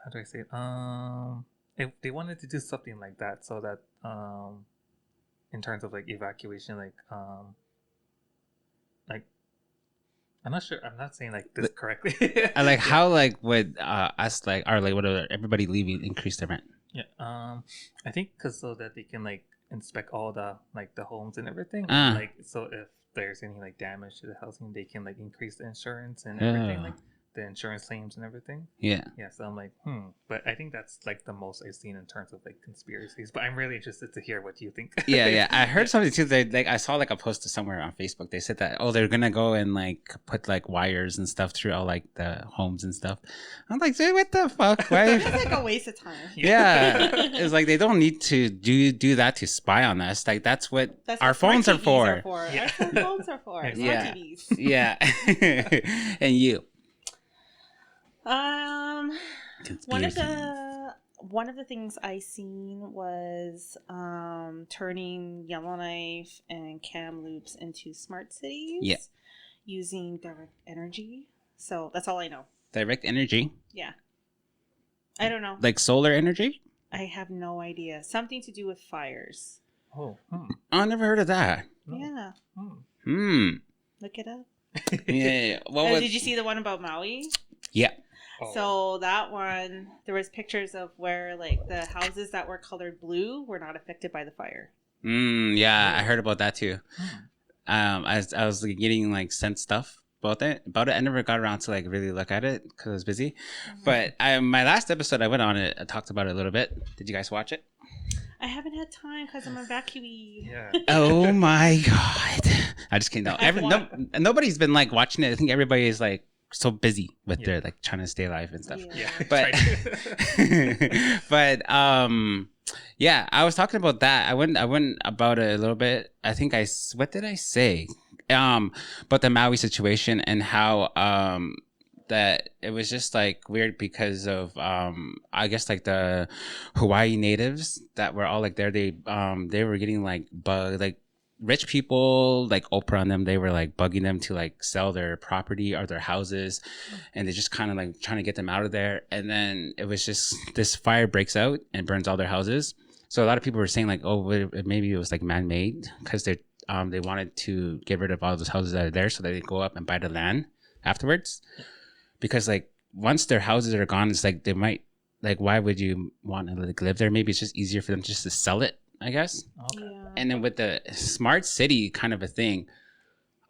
how do I say it? They wanted to do something like that so that in terms of like evacuation, like I'm not sure. I'm not saying like this correctly. And like how like would us like or like whatever everybody leaving increase their rent? Yeah. I think because so that they can like inspect all the like the homes and everything. Ah. Like so if there's any like damage to the housing, they can like increase the insurance and everything, like the insurance claims and everything. Yeah. Yeah. So I'm like, But I think that's like the most I've seen in terms of like conspiracies. But I'm really interested to hear what you think. Yeah. I heard something too. Like I saw like a post somewhere on Facebook. They said that they're gonna go and like put like wires and stuff through all like the homes and stuff. I'm like, dude, what the fuck? Why? That's like a waste of time. Yeah. It's like they don't need to do that to spy on us. Like that's what our phones are for. Yeah. Our phones are for. Yeah. Smart TVs. Yeah. And you. One of the things I seen was turning Yellowknife and Kamloops into smart cities. Yeah. Using direct energy. So that's all I know. Direct energy. Yeah. I don't know. Like solar energy? I have no idea. Something to do with fires. Oh. I never heard of that. Yeah. Look it up. Yeah. Did you see the one about Maui? Yeah. Oh. So that one, there was pictures of where like the houses that were colored blue were not affected by the fire. Yeah, I heard about that too. I was like, getting like sent stuff about it. I never got around to like really look at it because I was busy. But my last episode I went on it, I talked about it a little bit. Did you guys watch it? I haven't had time because I'm a evacuee. Yeah. Oh my god! I just can't know. Nobody's been like watching it. I think everybody is like so busy with their like trying to stay alive and stuff. Yeah. But yeah, I was talking about that. I went about it a little bit. I think what did I say? But the Maui situation and how that it was just like weird because of I guess like the Hawaii natives that were all like there. They were getting like rich people like Oprah and them, they were like bugging them to like sell their property or their houses, and they just kind of like trying to get them out of there. And then it was just this fire breaks out and burns all their houses. So a lot of people were saying like, oh, maybe it was like man-made because they wanted to get rid of all those houses that are there so they could go up and buy the land afterwards. Because like once their houses are gone, it's like they might like, why would you want to like live there? Maybe it's just easier for them just to sell it, I guess. Okay. Yeah. And then with the smart city kind of a thing,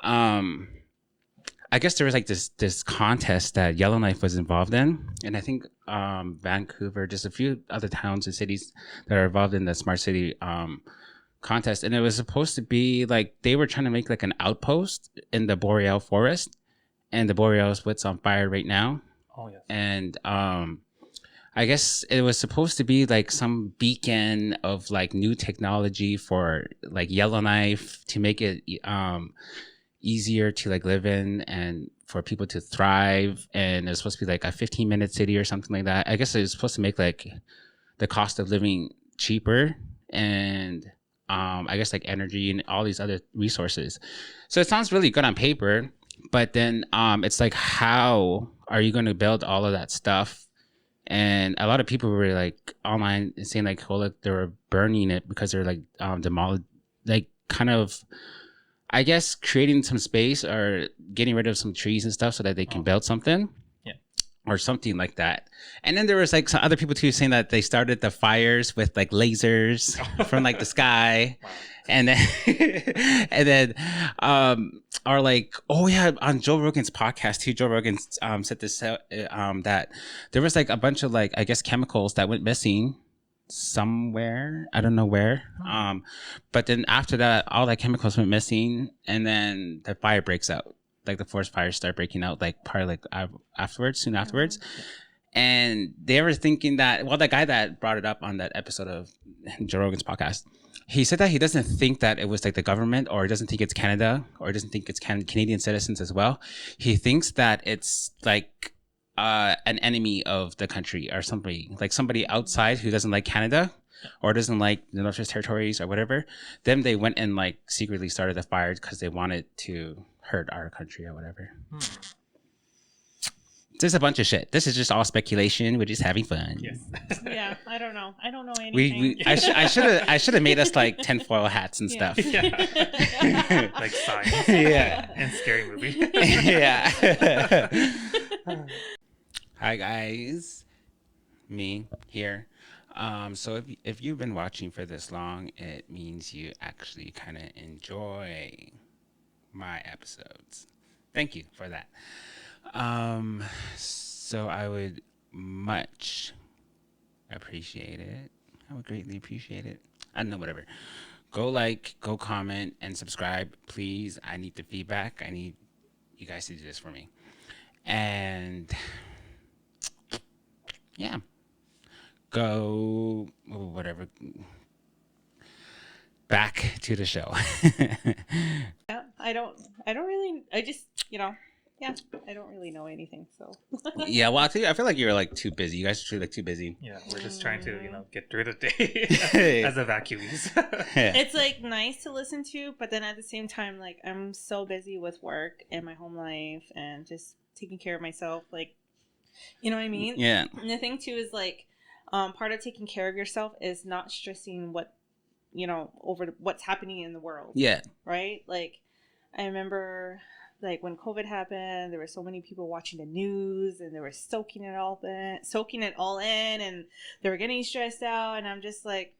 I guess there was like this contest that Yellowknife was involved in, and I think Vancouver, just a few other towns and cities that are involved in the smart city contest. And it was supposed to be like they were trying to make like an outpost in the Boreal forest, and the Boreal is what's on fire right now. Oh yes. And I guess it was supposed to be like some beacon of like new technology for like Yellowknife to make it easier to like live in and for people to thrive. And it was supposed to be like a 15-minute city or something like that. I guess it was supposed to make like the cost of living cheaper and I guess like energy and all these other resources. So it sounds really good on paper, but then it's like, how are you going to build all of that stuff? And a lot of people were like online saying like, well, like, they were burning it because they're like like kind of, I guess, creating some space or getting rid of some trees and stuff so that they can build something. Or something like that. And then there was like some other people too saying that they started the fires with like lasers from like the sky. Wow. And then and then are like, oh yeah, on Joe Rogan's podcast too, Joe Rogan said this that there was like a bunch of like, I guess, chemicals that went missing somewhere, I don't know where, but then after that all that chemicals went missing, and then the fire breaks out. Like the forest fires start breaking out, like probably like soon afterwards. And they were thinking that, well, the guy that brought it up on that episode of Joe Rogan's podcast, he said that he doesn't think that it was like the government, or he doesn't think it's Canada, or he doesn't think it's Canadian citizens as well. He thinks that it's like an enemy of the country or somebody, like somebody outside who doesn't like Canada or doesn't like the Northwest Territories or whatever. Then they went and like secretly started the fire because they wanted to hurt our country or whatever. There's a bunch of shit. This is just all speculation. We're just having fun. Yes. Yeah, I don't know anything. I should have made us like tinfoil hats and stuff. Yeah. Like science. Yeah. And scary movie. Yeah. Hi guys, me here. So if you've been watching for this long, it means you actually kind of enjoy my episodes. Thank you for that. So I would much appreciate it. I would greatly appreciate it. I don't know, whatever. Go like, go comment, and subscribe, please. I need the feedback. I need you guys to do this for me. And yeah, go whatever. Back to the show. Yeah, I don't really, I just, I don't really know anything, so. Yeah, well, I feel like you're like too busy. You guys are like too busy. Yeah, we're just trying to, get through the day as evacuees. It's like nice to listen to, but then at the same time, like, I'm so busy with work and my home life and just taking care of myself, like, you know what I mean? Yeah. And the thing too is like, part of taking care of yourself is not stressing over what's happening in the world. Yeah. Right? Like, I remember, like, when COVID happened, there were so many people watching the news and they were soaking it all in, and they were getting stressed out. And I'm just like,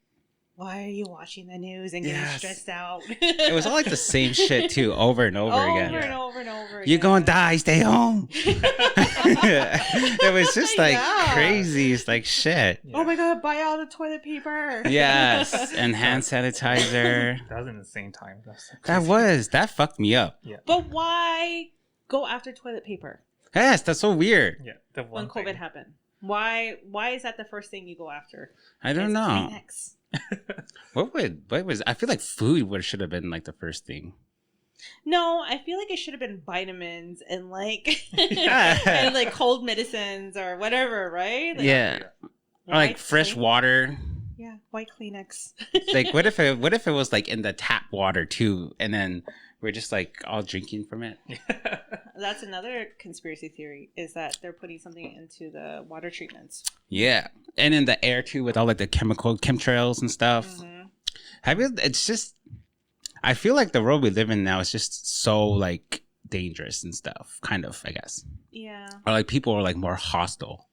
why are you watching the news and getting stressed out? It was all like the same shit too, over and over again. Over and over and over again. You're gonna die, stay home. It was just like crazy. It's like shit. Yeah. Oh my god, buy all the toilet paper. Yes, and hand sanitizer. That was an insane time. That fucked me up. Yeah. But why go after toilet paper? Yes, that's so weird. Yeah. When COVID happened. Why is that the first thing you go after? I don't know. Kleenex. What was I feel like food should have been like the first thing. No, I feel like it should have been vitamins and like and like cold medicines or whatever, right? Like, yeah. Or like fresh water. Yeah, white Kleenex. Like what if it was like in the tap water too, and then we're just like all drinking from it? That's another conspiracy theory, is that they're putting something into the water treatments. Yeah, and in the air too, with all like the chemtrails and stuff. Mm-hmm. It's just, I feel like the world we live in now is just so like dangerous and stuff, kind of, I guess. Yeah. Or like people are like more hostile.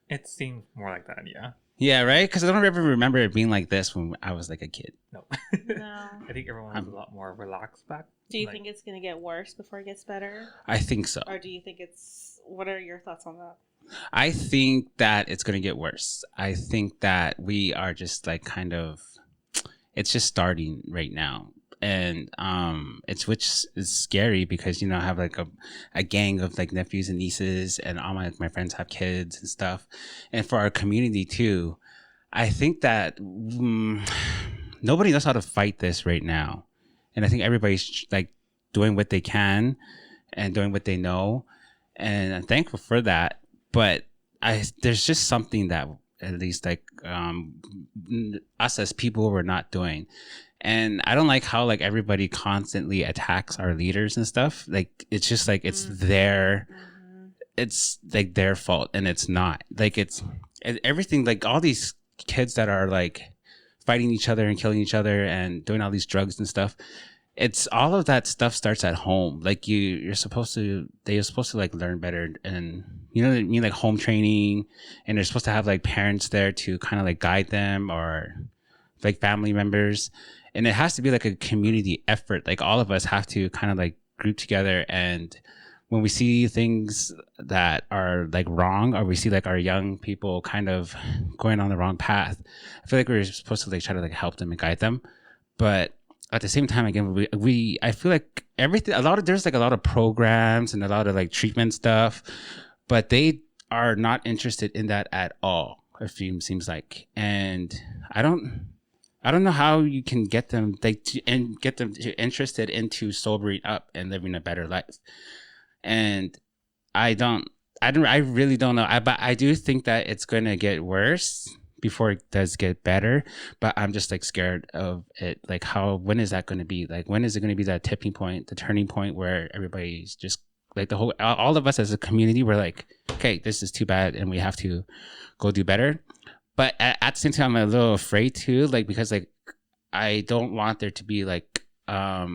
It seems more like that, yeah. Yeah, right? Because I don't ever remember it being like this when I was like a kid. No. I think everyone was a lot more relaxed back. Do you think it's going to get worse before it gets better? I think so. Or do you think what are your thoughts on that? I think that it's going to get worse. I think that we are just like kind of, it's just starting right now. And which is scary because, I have like a gang of like nephews and nieces, and all my friends have kids and stuff. And for our community too, I think that nobody knows how to fight this right now. And I think everybody's like doing what they can and doing what they know. And I'm thankful for that. But there's just something that at least like us as people were not doing. And I don't like how like everybody constantly attacks our leaders and stuff. Like it's just like it's their it's like their fault, and it's not. Like it's everything, like all these kids that are like fighting each other and killing each other and doing all these drugs and stuff. It's all of that stuff starts at home. Like they're supposed to like learn better, and you know what I mean, like home training, and they're supposed to have like parents there to kind of like guide them, or like family members. And it has to be like a community effort. Like all of us have to kind of like group together, and when we see things that are like wrong, or we see like our young people kind of going on the wrong path, I feel like we're supposed to like try to like help them and guide them. But at the same time, again, I feel like there's like a lot of programs and a lot of like treatment stuff, but they are not interested in that at all. It seems like, and I don't know how you can get them interested into sobering up and living a better life. And I really don't know. But I do think that it's going to get worse before it does get better. But I'm just like scared of it. Like when is that going to be? Like, when is it going to be that tipping point, the turning point where everybody's just like all of us as a community, we're like, okay, this is too bad and we have to go do better. But at the same time, I'm a little afraid too, like, because like, I don't want there to be like, I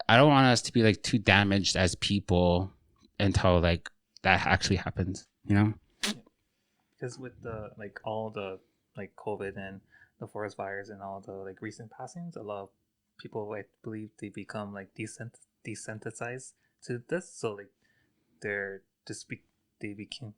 don't want us to be like too damaged as people until like that actually happens, you know? Because with the like all the like COVID and the forest fires and all the like recent passings, a lot of people, I believe, they become like desensitized to this. So like they're just they became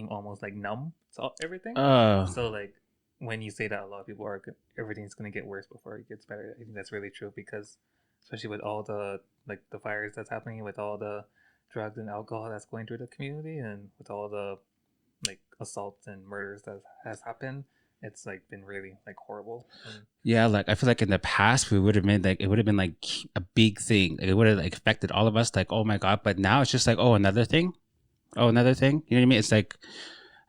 almost like numb to everything. So like when you say that, a lot of people are everything's gonna get worse before it gets better. I think that's really true, because especially with all the like the fires that's happening, with all the drugs and alcohol that's going through the community, and with all the like assaults and murders that has happened, it's like been really like horrible. Yeah, like I feel like in the past it would have been like a big thing. Like, it would have like affected all of us, like, oh my god. But now it's just like, another thing. You know what I mean? It's like,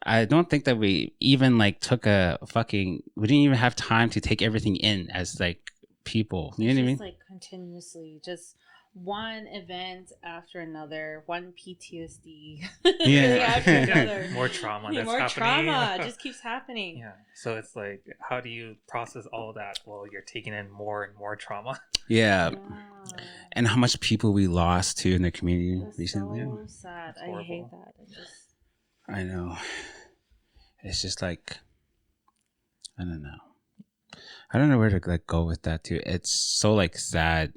I don't think that we even like we didn't even have time to take everything in as like people. You know what I mean? Like continuously, just one event after another, one PTSD after another. More trauma that's more happening. Trauma just keeps happening. Yeah. So it's like, how do you process all that while you're taking in more and more trauma? Yeah. And how much people we lost to in the community recently. So sad. I hate that. I know. It's just like, I don't know where to like go with that too. It's so like sad.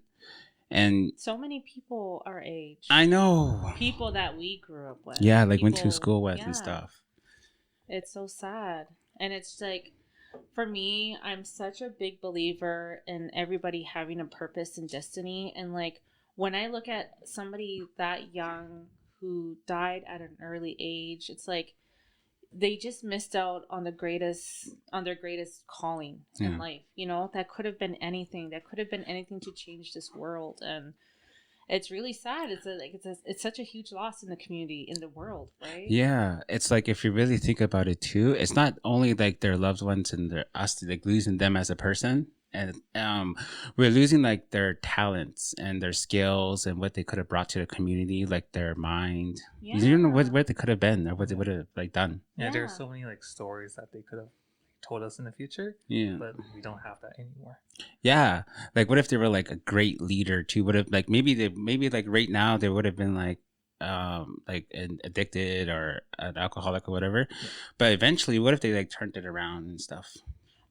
And so many people our age. I know. People that we grew up with. Yeah, like went to school with and stuff. It's so sad. And it's like, for me, I'm such a big believer in everybody having a purpose and destiny. And like, when I look at somebody that young who died at an early age, it's like they just missed out on their greatest calling in life. You know, that could have been anything. That could have been anything to change this world. And it's really sad. It's such a huge loss in the community, in the world, right? Yeah, it's like, if you really think about it too, it's not only like their loved ones and us like losing them as a person, and we're losing like their talents and their skills and what they could have brought to the community, like their mind. Yeah. You don't know what they could have been or what they would have like done. Yeah, there's so many like stories that they could have told us in the future. Yeah, but we don't have that anymore. Yeah, like what if they were like a great leader too? Would have like maybe like right now they would have been like addicted or an alcoholic or whatever. Yeah. But eventually, what if they like turned it around and stuff?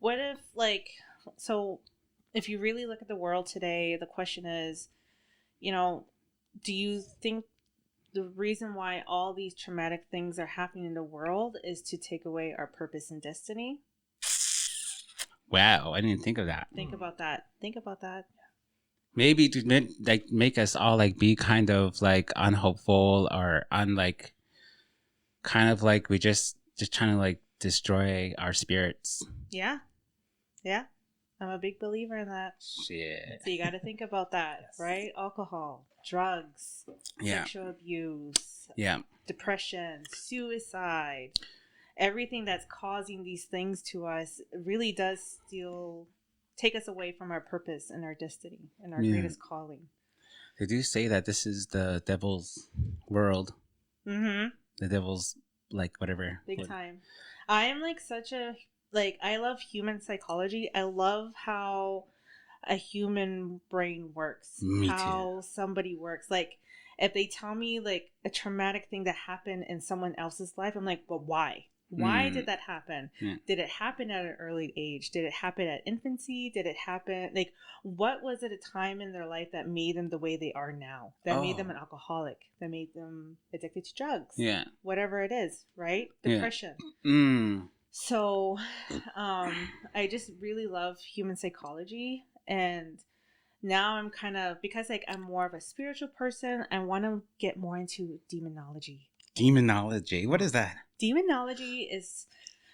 What if like, so if you really look at the world today, the question is, you know, do you think the reason why all these traumatic things are happening in the world is to take away our purpose and destiny? Wow, I didn't think of that. Think about that. Maybe to like make us all like be kind of like unhopeful or like kind of like we just trying to like destroy our spirits. Yeah. I'm a big believer in that. Shit. So you got to think about that, yes. Right? Alcohol, drugs, sexual abuse, depression, suicide. everything that's causing these things to us really does still take us away from our purpose and our destiny and our greatest calling. They do say that this is the devil's world. Mm-hmm. The devil's like whatever. Big time. I am like such a like I love human psychology. I love how a human brain works. Me how too. somebody works. Like if they tell me like a traumatic thing that happened in someone else's life, I'm like, but why? Why did that happen? Did it happen at an early age? Did it happen at infancy? Did it happen like what was at a time in their life that made them the way they are now? That made them an alcoholic? That made them addicted to drugs? Yeah. Whatever it is, right? Depression. Yeah. So I just really love human psychology, and now I'm kind of, because like I'm more of a spiritual person, I want to get more into demonology. Demonology. What is that? Demonology is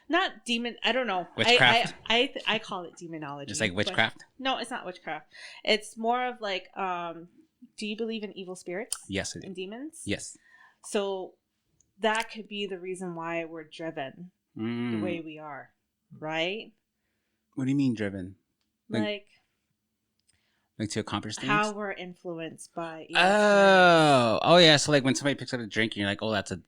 not demon. I don't know. Witchcraft. I call it demonology. It's like witchcraft. No, it's not witchcraft. It's more of like, do you believe in evil spirits? Yes, I do. And demons? Yes. So that could be the reason why we're driven the way we are, right? What do you mean driven? Like to accomplish things? How we're influenced by evil oh yeah. So like when somebody picks up a drink and you're like, oh, that's a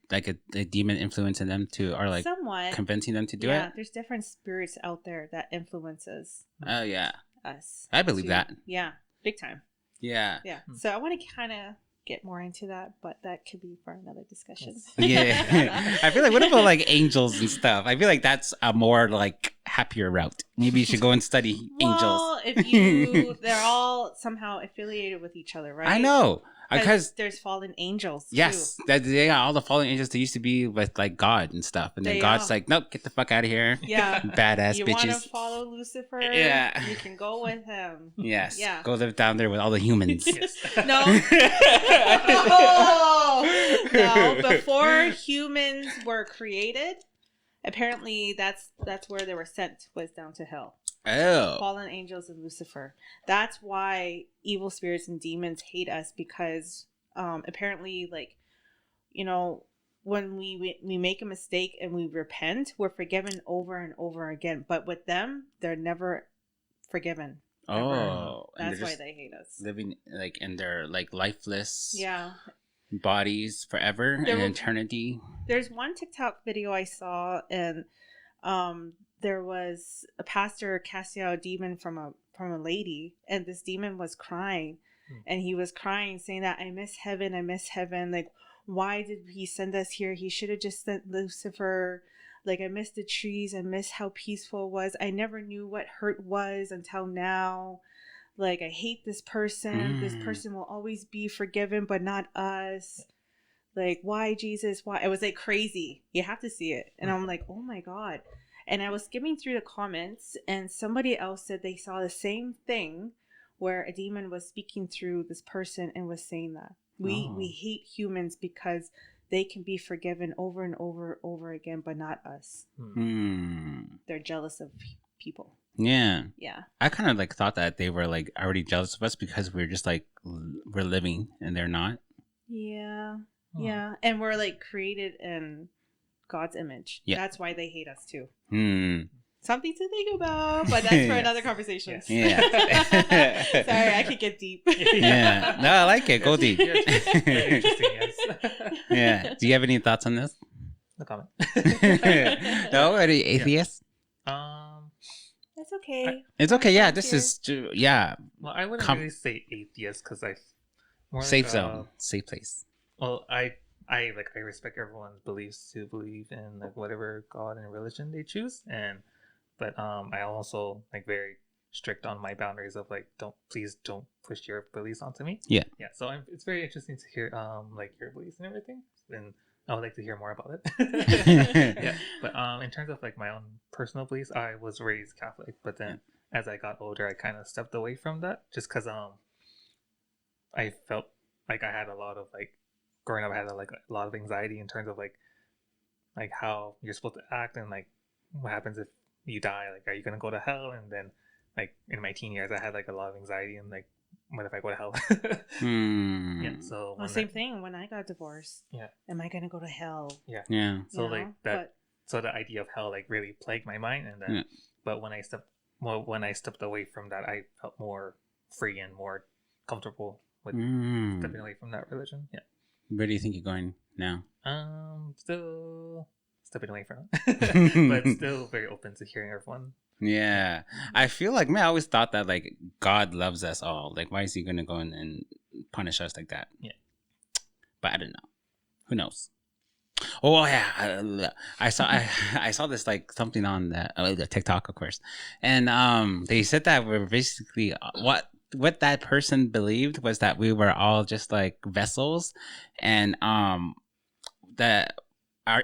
demon influencing them to, or like somewhat convincing them to do it. Yeah, there's different spirits out there that influences. Oh yeah. Us. I believe that. Yeah, big time. Yeah. Yeah. So I want to kind of get more into that, but that could be for another discussion. Yeah. I feel like, what about like angels and stuff? I feel like that's a more like happier route. Maybe you should go and study angels. Well, they're all somehow affiliated with each other, right? I know. Because there's fallen angels. Yes, too. All the fallen angels, they used to be with like God and stuff, and then God's like, nope, get the fuck out of here. Yeah, badass you bitches. You want to follow Lucifer? Yeah, you can go with him. Yes. Yeah. Go live down there with all the humans. No. No. Before humans were created, apparently that's where they were sent, was down to hell. Oh. Fallen angels and Lucifer. That's why evil spirits and demons hate us, because apparently, like, you know, when we make a mistake and we repent, we're forgiven over and over again. But with them, they're never forgiven. Oh. That's why they hate us. Living like in their like lifeless bodies forever in eternity. There's one TikTok video I saw, and there was a pastor casting out a demon from a lady, and this demon was crying, and he was crying, saying that I miss heaven. Like, why did he send us here? He should have just sent Lucifer. Like, I miss the trees. I miss how peaceful it was. I never knew what hurt was until now. Like, I hate this person. This person will always be forgiven, but not us. Like, why, Jesus? Why? It was like crazy. You have to see it. And I'm like, oh my God. And I was skimming through the comments, and somebody else said they saw the same thing, where a demon was speaking through this person and was saying that we hate humans because they can be forgiven over and over again, but not us. They're jealous of people. Yeah. Yeah. I kind of like thought that they were like already jealous of us because we're just like, we're living and they're not. Yeah. Yeah. And we're like created in God's image. Yeah. That's why they hate us too. Something to think about, but that's for another conversation. Yeah. Sorry, I could get deep. Yeah. No, I like it. Go deep. Interesting, yes. Yeah. Do you have any thoughts on this? No comment. No? Any atheists? That's okay. It's okay. Yeah. This is, yeah. Well, I wouldn't really say atheist because safe zone. Safe place. Well, I respect everyone's beliefs to believe in like whatever God and religion they choose, but I also like very strict on my boundaries of like please don't push your beliefs onto me. Yeah. So it's very interesting to hear like your beliefs and everything, and I would like to hear more about it. Yeah. But in terms of like my own personal beliefs, I was raised Catholic, but then as I got older, I kind of stepped away from that just because I felt like I had a lot of like. Growing up, I had like a lot of anxiety in terms of like how you're supposed to act and like what happens if you die. Like, are you gonna go to hell? And then like in my teen years, I had like a lot of anxiety and like, what if I go to hell? Yeah. So same thing when I got divorced. Yeah. Am I gonna go to hell? Yeah. So like that. so the idea of hell like really plagued my mind, and then but when I stepped away from that, I felt more free and more comfortable with stepping away from that religion. Yeah. Where do you think you're going now? Still stepping away from it, but still very open to hearing everyone. Yeah, I feel like, man, I always thought that like God loves us all. Like, why is he gonna go in and punish us like that? Yeah, but I don't know. Who knows? Oh yeah, I saw this like something on the TikTok, of course, and they said that we're basically what that person believed was that we were all just like vessels, and that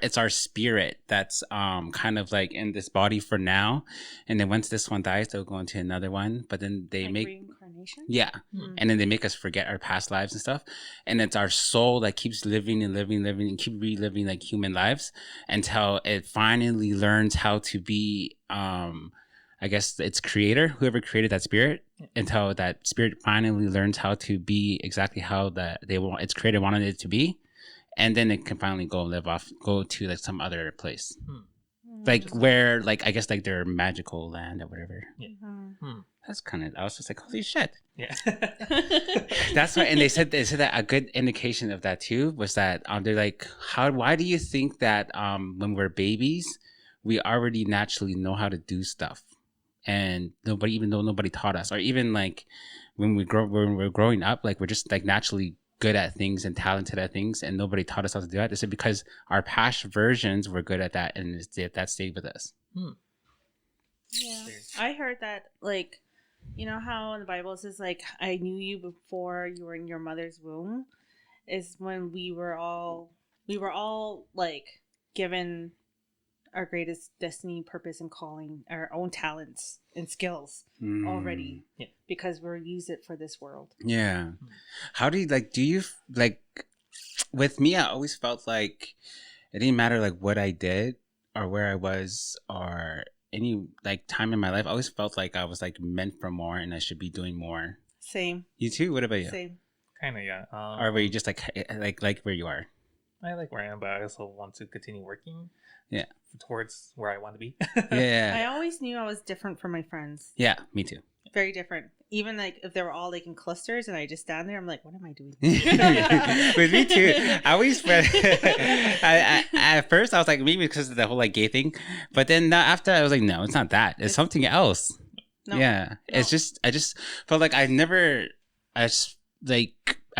it's our spirit that's kind of like in this body for now, and then once this one dies, they'll go into another one. But then they like make reincarnation. Yeah, and then they make us forget our past lives and stuff, and it's our soul that keeps living and living and keep reliving like human lives until it finally learns how to be I guess its creator, whoever created that spirit, until that spirit finally learns how to be exactly how its creator wanted it to be, and then it can finally go to like some other place, like where like I guess like their magical land or whatever. That's kind of, I was just like, holy shit. Yeah. That's why, and they said that a good indication of that too was that they're like, why do you think that when we're babies we already naturally know how to do stuff, and nobody taught us, or even like when we're growing up, like we're just like naturally good at things and talented at things, and nobody taught us how to do that. They said because our past versions were good at that, and that stayed with us. Yeah, I heard that, like, you know how in the Bible it says like, I knew you before you were in your mother's womb, is when we were all like given our greatest destiny, purpose, and calling, our own talents and skills already, because we're used it for this world. Yeah. How do you with me, I always felt like it didn't matter like what I did or where I was or any like time in my life. I always felt like I was like meant for more and I should be doing more. Same. You too? What about you? Same. Kind of, yeah. Or were you just like where you are? I like where I am, but I also want to continue working. Yeah. Towards where I want to be. Yeah. I always knew I was different from my friends. Yeah, me too. Very different. Even like if they were all like in clusters and I just stand there, I'm like, what am I doing? With me too. I always at first I was like, maybe because of the whole like gay thing, but then after I was like, no, it's not that. It's something else. No, yeah, no. It's just I just felt like I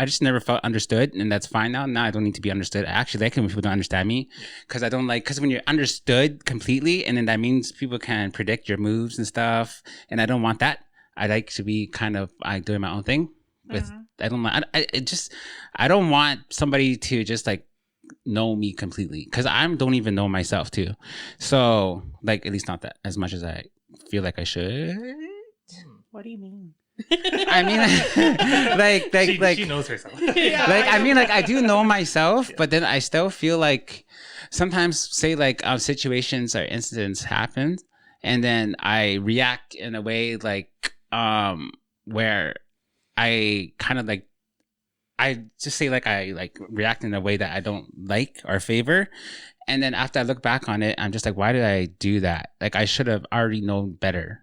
just never felt understood, and that's fine now. Now I don't need to be understood. I actually like it when people don't understand me, because because when you're understood completely, and then that means people can predict your moves and stuff, and I don't want that. I like to be kind of doing my own thing. I don't want somebody to just like know me completely, because I don't even know myself too. So like at least not that as much as I feel like I should. What do you mean? I mean, she knows herself. Yeah, like I mean, like I do know myself, but then I still feel like sometimes, say like situations or incidents happen, and then I react in a way like where I kind of like I just say like I like react in a way that I don't like or favor, and then after I look back on it, I'm just like, why did I do that? Like I should have already known better.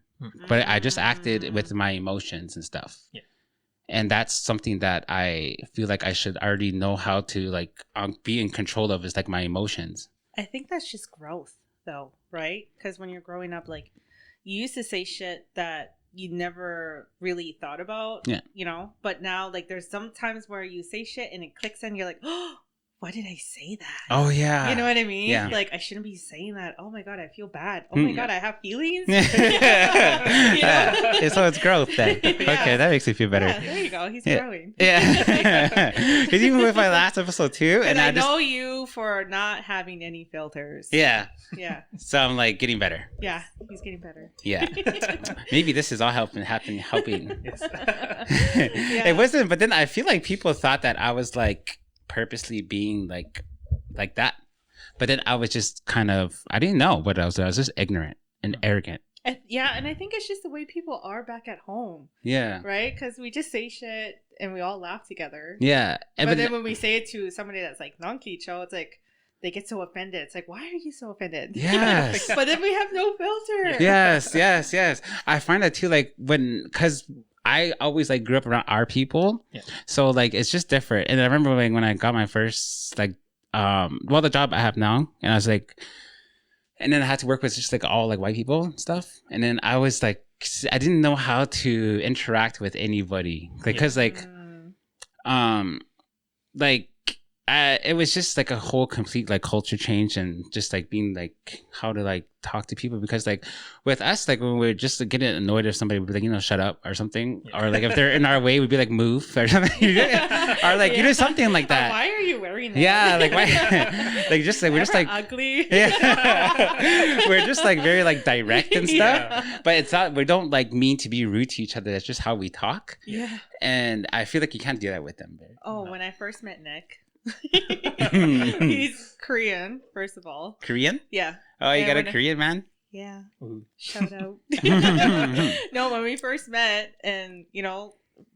But I just acted with my emotions and stuff. Yeah. And that's something that I feel like I should already know how to like be in control of, is like my emotions. I think that's just growth though, right? Because when you're growing up, like you used to say shit that you never really thought about, you know? But now like there's some times where you say shit and it clicks and you're like, oh, why did I say that? Oh, yeah. You know what I mean? Yeah. Like, I shouldn't be saying that. Oh, my God, I feel bad. Oh, my God, I have feelings. So it's growth then. Yeah. Okay, that makes me feel better. Yeah, there you go. He's growing. Yeah. Because even with my last episode, too. And I know you for not having any filters. Yeah. Yeah. So I'm, like, getting better. Yeah, he's getting better. Yeah. Maybe this is all helping. Yes. Yeah. It wasn't, but then I feel like people thought that I was, like, purposely being like that, but then I was just kind of, I didn't know what I was just ignorant and arrogant. Yeah, and I think it's just the way people are back at home. Yeah. Right? Because we just say shit and we all laugh together. Yeah. But then when we say it to somebody that's like non-Kicho, it's like they get so offended. It's like, why are you so offended? Yes. But then we have no filter. Yes. I find that too, like because I always like grew up around our people. Yeah. So like it's just different. And I remember like when I got my first like the job I have now, and I was like, and then I had to work with just like all like white people and stuff. And then I was like, I didn't know how to interact with anybody, like because like it was just like a whole complete like culture change, and just like being like how to like talk to people, because like with us, like when we're just like, getting annoyed if somebody would be like, shut up or something, or like if they're in our way, we'd be like, move or something, or like something like that. Why are you wearing that? Yeah, like why? Like just like we're just like ugly. Yeah, we're just like very like direct and stuff. But it's not. We don't like mean to be rude to each other. That's just how we talk. Yeah. And I feel like you can't do that with them. When I first met Nick. He's Korean, first of all. Korean? Yeah. Oh, you got a Korean man? Yeah. Ooh. Shout out. No, when we first met, and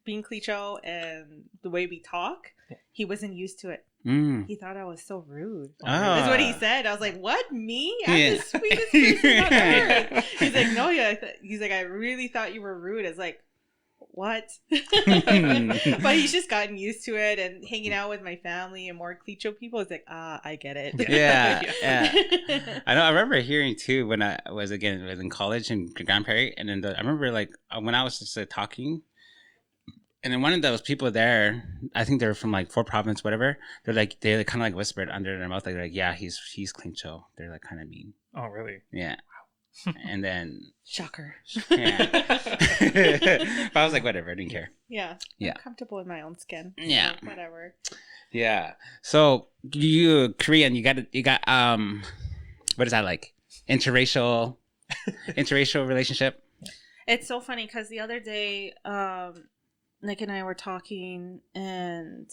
being Clicho and the way we talk, he wasn't used to it. He thought I was so rude. That's what he said. I was like, "What, me? I'm the sweetest person on earth." He's like, "No, yeah." He's like, "I really thought you were rude." I was like, what? But he's just gotten used to it, and hanging out with my family and more Clicho people is like, I get it. Yeah. I know. I remember hearing too when I was in college in Grand Prairie, and then I remember like when I was just talking, and then one of those people there, I think they were from like Fort Province, whatever. They kind of like whispered under their mouth, like yeah, he's Clicho. They're like kind of mean. Oh, really? Yeah. And then shocker. Yeah. But I was like, whatever, I didn't care. Yeah. I'm comfortable in my own skin. Yeah. Like, whatever. Yeah. So you Korean, you got what is that like? Interracial relationship? It's so funny because the other day, Nick and I were talking, and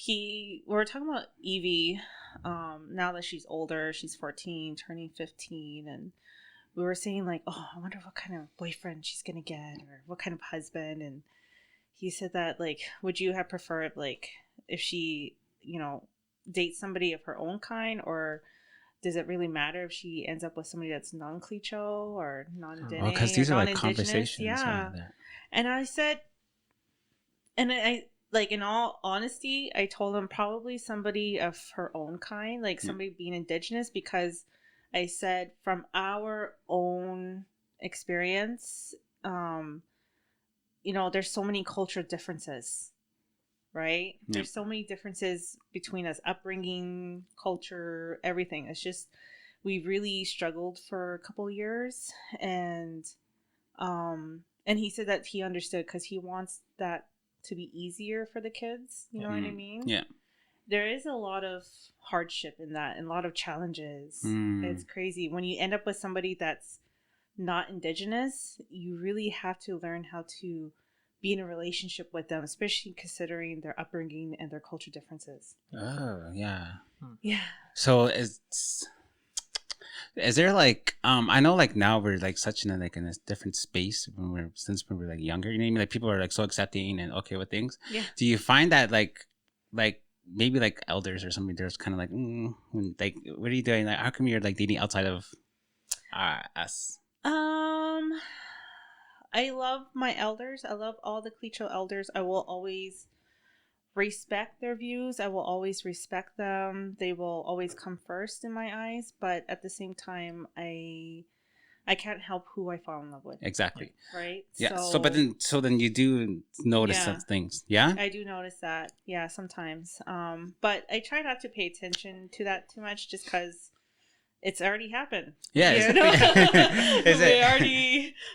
we were talking about Evie. Now that she's older, she's 14, turning 15, and we were saying like, oh, I wonder what kind of boyfriend she's gonna get, or what kind of husband. And he said that like, would you have preferred like if she dates somebody of her own kind, or does it really matter if she ends up with somebody that's non-Clicho or non-Dene? Because these are like conversations. Yeah. And I said, and I like, in all honesty, I told him probably somebody of her own kind, like somebody being indigenous, because I said from our own experience, there's so many cultural differences, right? Yep. There's so many differences between us, upbringing, culture, everything. It's just, we really struggled for a couple of years, and he said that he understood because he wants that to be easier for the kids. You know what I mean? Yeah. There is a lot of hardship in that, and a lot of challenges. It's crazy. When you end up with somebody that's not indigenous, you really have to learn how to be in a relationship with them, especially considering their upbringing and their culture differences. Oh, yeah. Yeah. So is there like I know like now we're like such in a different space since we were like younger, you know what I mean? Like people are like so accepting and okay with things. Yeah. Do you find that like maybe like elders or something, there's kind of like like what are you doing? Like how come you're like dating outside of us? I love my elders. I love all the Clicho elders. I will always respect their views. I will always respect them. They will always come first in my eyes. But at the same time, I can't help who I fall in love with. Exactly. Right? Yeah. So then you do notice some things. Yeah? I do notice that. Yeah, sometimes. But I try not to pay attention to that too much, just because it's already happened. Yeah.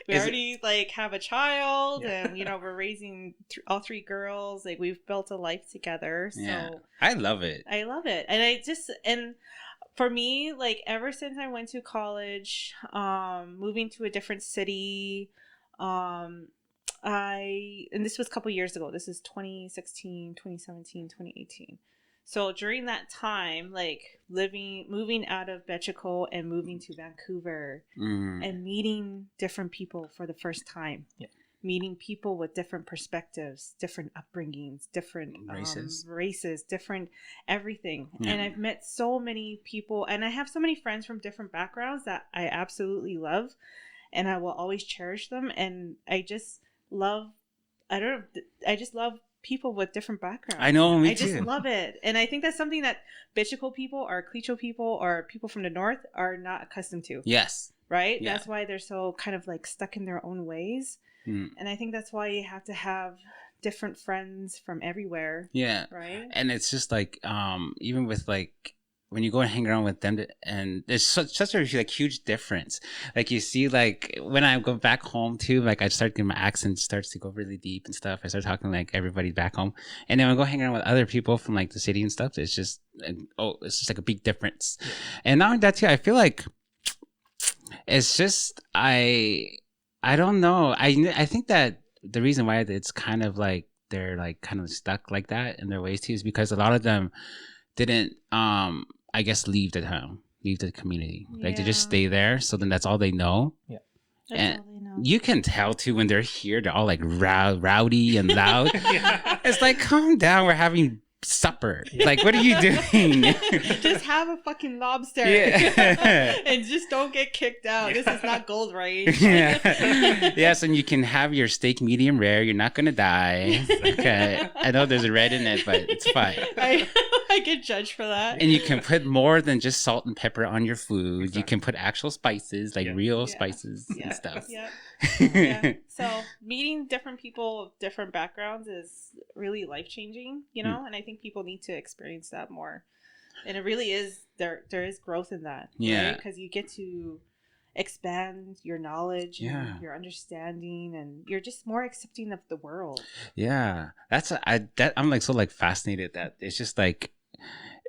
We already like have a child, and we're raising all three girls. Like, we've built a life together. So yeah. I love it. And for me, like, ever since I went to college, moving to a different city, and this was a couple years ago. This is 2016, 2017, 2018. So during that time, like moving out of Bechico and moving to Vancouver and meeting different people for the first time. Yeah. meeting people with different perspectives, different upbringings, different races, different everything. Yeah. And I've met so many people, and I have so many friends from different backgrounds that I absolutely love, and I will always cherish them. And I just love, I just love people with different backgrounds. I know, me too. I just too. love it. And I think that's something that Bichico people or Clicho people or people from the north are not accustomed to. Yes. Right? Yeah. That's why they're so kind of like stuck in their own ways. And I think that's why you have to have different friends from everywhere. Yeah. Right? And it's just like, even with like, when you go and hang around with them, and there's such a like huge difference. Like you see, like when I go back home too, like I start getting my accent starts to go really deep and stuff. I start talking like everybody back home, and then when I go hang around with other people from like the city and stuff, it's just like a big difference. Yeah. And not only that too, I feel like it's just I don't know. I think that the reason why it's kind of like they're like kind of stuck like that in their ways too is because a lot of them didn't I guess leave the home, leave the community. Like they just stay there, so then that's all they know. Yeah. That's all they know. You can tell too when they're here, they're all like rowdy and loud. Yeah. It's like, calm down, we're having supper. Like, what are you doing? Just have a fucking lobster. Yeah. And just don't get kicked out. This is not Gold Range. Yeah. Yes, and you can have your steak medium rare. You're not gonna die. Okay. I know there's a red in it, but it's fine. I get judged for that. And you can put more than just salt and pepper on your food. Exactly. You can put actual spices, like real spices and stuff. Yeah. Yeah. So meeting different people of different backgrounds is really life-changing, you know, and I think people need to experience that more. And it really is, there is growth in that. Yeah. Because you get to expand your knowledge and your understanding, and you're just more accepting of the world. Yeah. I'm like so like fascinated that it's just like,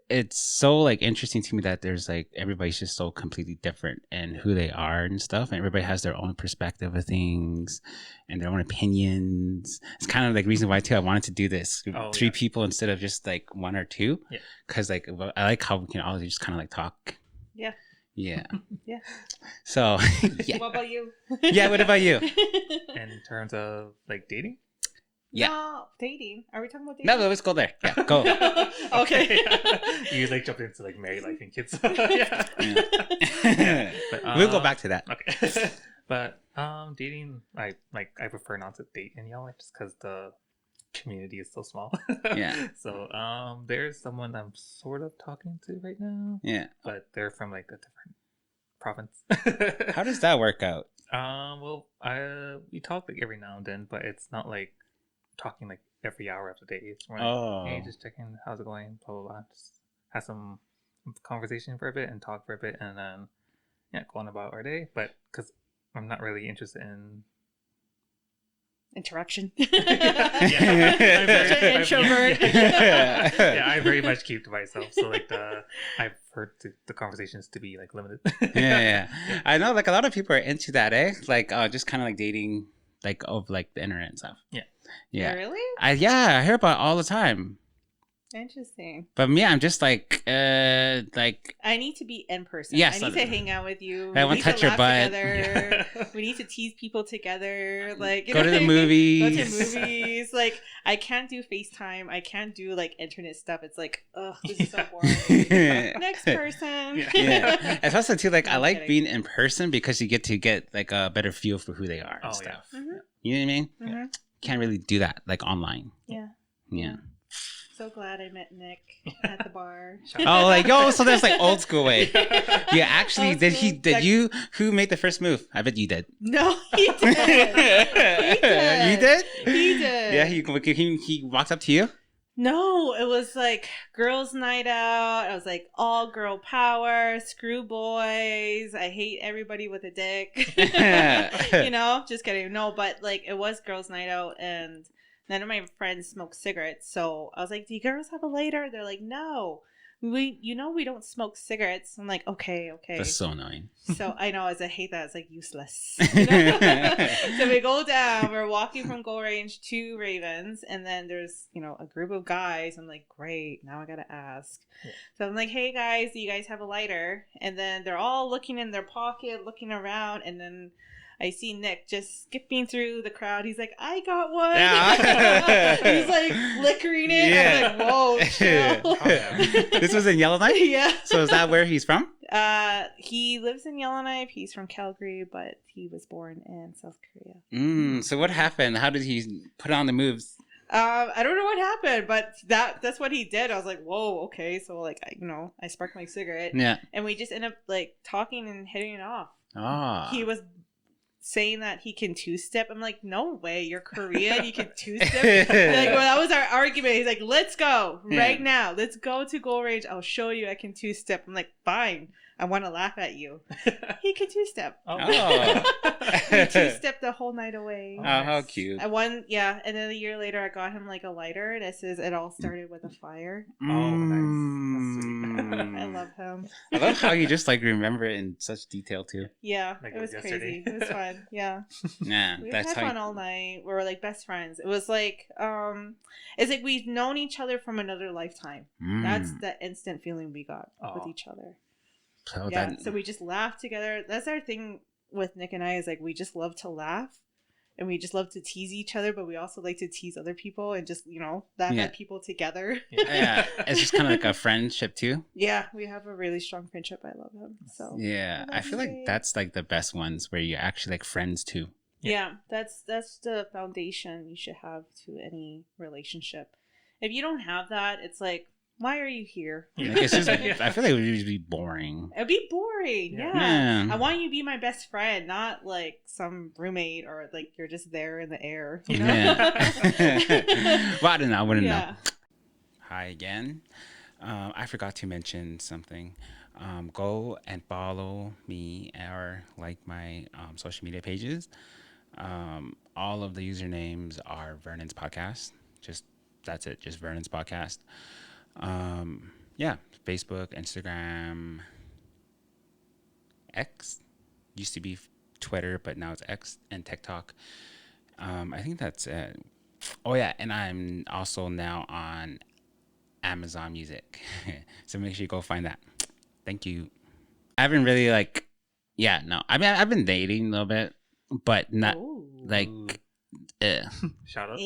it's so like interesting to me that there's like everybody's just so completely different in who they are and stuff, and everybody has their own perspective of things and their own opinions. It's kind of like reason why too I wanted to do this 3 people instead of just like 1 or 2, because like I like how we can all just kind of like talk. Yeah. Yeah. So what about you? What about you? In terms of like dating? Yeah. No, dating. Are we talking about dating? No, let's go there. Yeah, go. Okay. You like jumped into like married life and kids. But, we'll go back to that. Okay. But dating, I prefer not to date in Yellowknife just because the community is so small. Yeah. So there's someone I'm sort of talking to right now. Yeah. But they're from like a different province. How does that work out? Well, we talk like every now and then, but it's not like talking like every hour of the day. It's more like, hey, just checking how's it going, blah blah blah. Just have some conversation for a bit and talk for a bit, and then go on about our day. But because I'm not really interested in interaction. I'm introvert. I very much keep to myself. So like I've heard the conversations to be like limited. Yeah. I know like a lot of people are into that, like just kind of like dating like of like the internet and stuff. Yeah. Really? I hear about it all the time. Interesting. But me, I'm just like I need to be in person. Yes, I need to hang out with you. I want to touch your butt. Yeah. We need to tease people together. Like go to the movies. Go to movies. Like I can't do FaceTime. I can't do like internet stuff. It's like, ugh, this is so boring. Next person. Yeah. It's also too like I like being in person because you get like a better feel for who they are and stuff. Yeah. Mm-hmm. You know what I mean? Mm-hmm. Can't really do that like online. Yeah. So glad I met Nick at the bar. So that's like old school way. Yeah, actually, who made the first move? I bet you did. No, he did. You did? He did. Yeah, he walked up to you? No, it was like girls' night out. I was like, all girl power, screw boys. I hate everybody with a dick. Just kidding. No, but like it was girls' night out, and none of my friends smoke cigarettes. So I was like, do you girls have a lighter? They're like, no. We don't smoke cigarettes. I'm like, okay. That's so annoying. So I know, I hate that. It's like useless. So we go down. We're walking from Gold Range to Ravens, and then there's a group of guys. I'm like, great. Now I gotta ask. Yeah. So I'm like, hey guys, do you guys have a lighter? And then they're all looking in their pocket, looking around, and then I see Nick just skipping through the crowd. He's like, I got one. Yeah. He's like flickering it. Yeah. I'm like, whoa, chill. This was in Yellowknife? Yeah. So is that where he's from? He lives in Yellowknife. He's from Calgary, but he was born in South Korea. So what happened? How did he put on the moves? I don't know what happened, but that's what he did. I was like, whoa, okay. So like, I sparked my cigarette. Yeah. And we just ended up like talking and hitting it off. Ah. He was saying that he can two-step. I'm like, no way, you're Korean, you can two-step. Like, well, that was our argument. He's like, let's go right now. Let's go to Gold Range. I'll show you I can two-step. I'm like, fine. I want to laugh at you. He can two-step. Oh. We two-stepped the whole night away. Oh, how cute. And then a year later, I got him like a lighter, and it says it all started with a fire. Oh, nice. That's sweet. I love him. I love how you just like remember it in such detail too. Yeah, Like it was yesterday. crazy. It was fun. Yeah. Yeah, We that's had how. fun all night. We were like best friends. It was like, it's like we've known each other from another lifetime. That's the instant feeling we got with each other. So Yeah. So we just laughed together. That's our thing with Nick and I, is like we just love to laugh, and we just love to tease each other, but we also like to tease other people and just laugh at people together. Yeah, it's just kind of like a friendship too. Yeah, we have a really strong friendship. I love him. So Yeah, I feel like that's like the best ones where you're actually like friends too. Yeah, that's the foundation you should have to any relationship. If you don't have that, it's like, why are you here? Like, it's just, I feel like it would just be boring. It'd be boring. Yeah. I want you to be my best friend, not like some roommate or like you're just there in the air. You know? Yeah. Well, I don't know. I wouldn't know. Yeah. Hi again. I forgot to mention something. Go and follow me or like my social media pages. All of the usernames are Vernon's Podcast. That's it. Just Vernon's Podcast. Yeah, Facebook, Instagram, X, used to be Twitter, but now it's X, and TikTok. I think that's it. Oh yeah, and I'm also now on Amazon Music, so make sure you go find that. Thank you. I haven't really I mean, I've been dating a little bit, but not Shout out.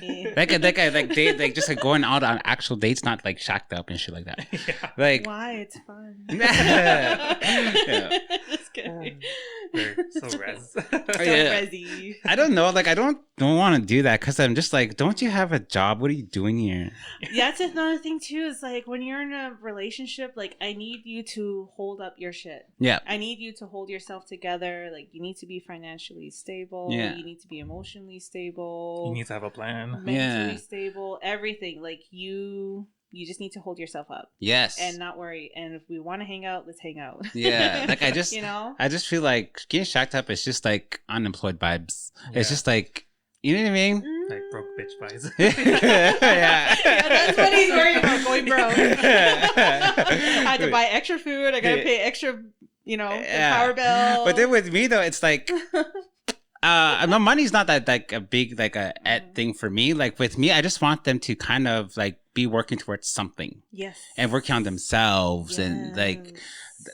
like just like going out on actual dates, not like shacked up and shit like that. Yeah. Like why? It's fun. Yeah. Just kidding. They're so res. So Yeah. resi. I don't know. Like I don't want to do that because I'm just like, don't you have a job? What are you doing here? That's another thing too. Is like when you're in a relationship, like I need you to hold up your shit. Yeah. I need you to hold yourself together. Like you need to be financially stable. Yeah. You need to be emotionally stable. You need to have a plan. Mentally stable. Everything. Like you just need to hold yourself up. Yes. And not worry. And if we want to hang out, let's hang out. Yeah. Like I just, I just feel like getting shacked up is just like unemployed vibes. Yeah. It's just like, you know what I mean? Like broke bitch vibes. Yeah. That's what he's worried about, going broke. I had to buy extra food. I gotta pay extra, the power bill. But then with me though, it's like, no, money's not that like a big like a thing for me. Like with me, I just want them to kind of like be working towards something. Yes. And working on themselves and like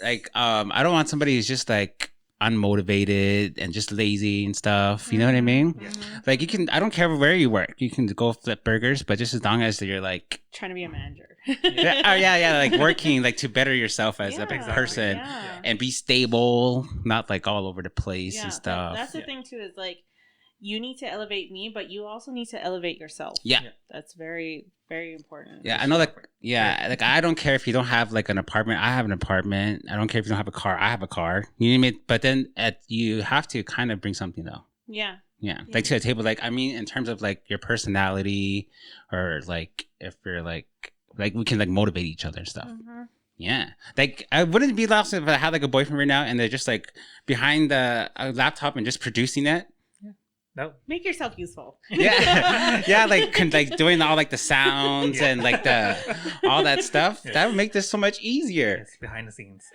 I don't want somebody who's just like unmotivated and just lazy and stuff. You know what I mean? Yeah. Like you can, I don't care where you work. You can go flip burgers, but just as long as you're like trying to be a manager. like working like to better yourself as a person and be stable, not like all over the place and stuff. That's the thing too, is like you need to elevate me, but you also need to elevate yourself. Yeah. That's very, very important. Yeah, I know like I don't care if you don't have like an apartment. I have an apartment. I don't care if you don't have a car. I have a car. You know what I mean? But then you have to kind of bring something though. Yeah. Yeah. Like to the table, like I mean in terms of like your personality or like if you're like we can like motivate each other and stuff. Mm-hmm. Yeah. Like I wouldn't be lost if I had like a boyfriend right now and they're just like behind the laptop and just producing it. No. Make yourself useful. Yeah. Yeah, like doing all like the sounds and like the all that stuff. Yeah. That would make this so much easier. Yes, behind the scenes.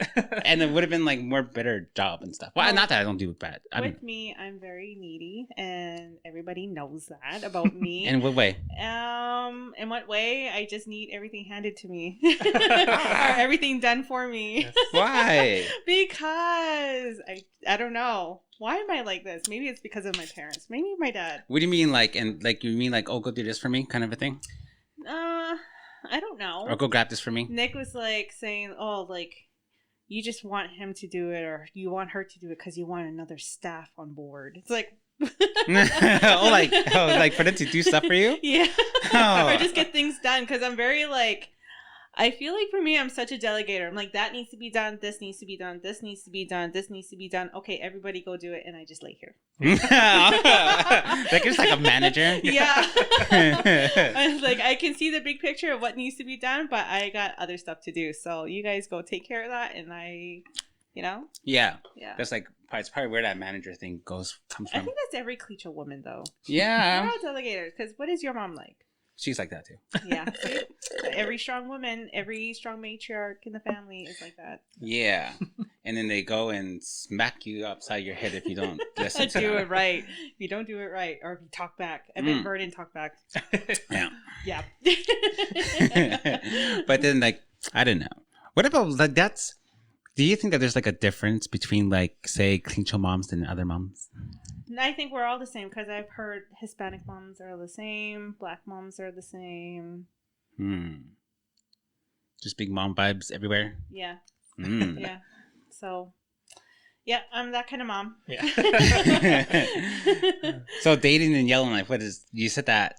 And it would have been like more better job and stuff. Well, not that I don't do it bad. With me, I'm very needy and everybody knows that about me. In what way? In what way? I just need everything handed to me. Or everything done for me. Yes. Why? Because I don't know. Why am I like this? Maybe it's because of my parents. Maybe my dad. What do you mean, like, and like you mean like, oh, go do this for me, kind of a thing? I don't know. Or go grab this for me. Nick was like saying, "Oh, like you just want him to do it, or you want her to do it because you want another staff on board." It's like, like for them to do stuff for you? Yeah. Oh. Or just get things done, because I'm very like, I feel like for me, I'm such a delegator. I'm like, that needs to be done. This needs to be done. This needs to be done. This needs to be done. Okay, everybody go do it. And I just lay here. Like it's like a manager. Yeah. Like I can see the big picture of what needs to be done, but I got other stuff to do. So you guys go take care of that. And I, Yeah. Yeah. That's like, it's probably where that manager thing comes from. I think that's every Cleacho woman, though. Yeah. We're all delegators. Because what is your mom like? She's like that too. Yeah. Every strong woman, every strong matriarch in the family is like that. Yeah. And then they go and smack you upside your head if you don't listen to do them. it right. If you don't do it right, or if you talk back. I mean, Vernon talk back. Yeah. Yeah. But then, like, I don't know. What about, like, do you think that there's, like, a difference between, like, say, Cleacho moms and other moms? I think we're all the same, because I've heard Hispanic moms are the same, Black moms are the same. Just big mom vibes everywhere? Yeah. Yeah. So, yeah, I'm that kind of mom. Yeah. So dating in Yellowknife, you said that,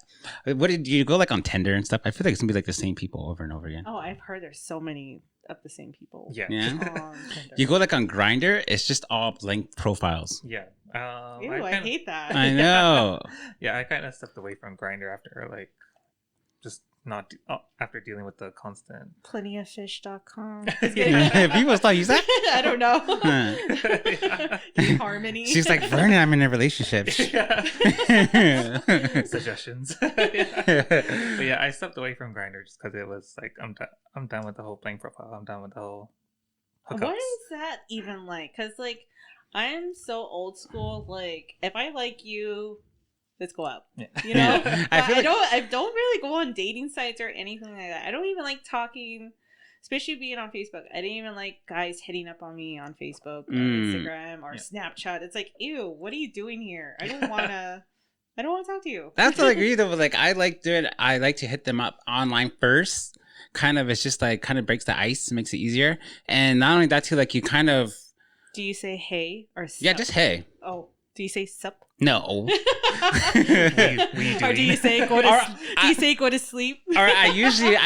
what did you go like on Tinder and stuff? I feel like it's gonna be like the same people over and over again. Oh, I've heard there's so many of the same people. Yeah. On You go like on Grindr, it's just all blank profiles. Yeah. Ew, I hate that. I know. Yeah, I kind of stepped away from Grindr after like just not after dealing with the constant Plentyoffish.com. People still use that? I don't know. Yeah. Harmony. She's like, Vernon, I'm in a relationship. Suggestions. Yeah. But yeah, I stepped away from Grindr just because it was like I'm done with the whole blank profile. I'm done with the whole hookups. What is that even like? Because like I'm so old school. Like if I like you, let's go out. Yeah. You know, I don't really go on dating sites or anything like that. I don't even like talking, especially being on Facebook. I didn't even like guys hitting up on me on Facebook or Instagram or Snapchat. It's like, ew, what are you doing here? I don't want to talk to you. That's what I agree though. Like I like to hit them up online first. Kind of, it's just like kind of breaks the ice, makes it easier. And not only that too, like you kind of. Do you say hey or sup? Yeah, just hey. Oh, do you say sup? No. Or do you say go to sleep? Or I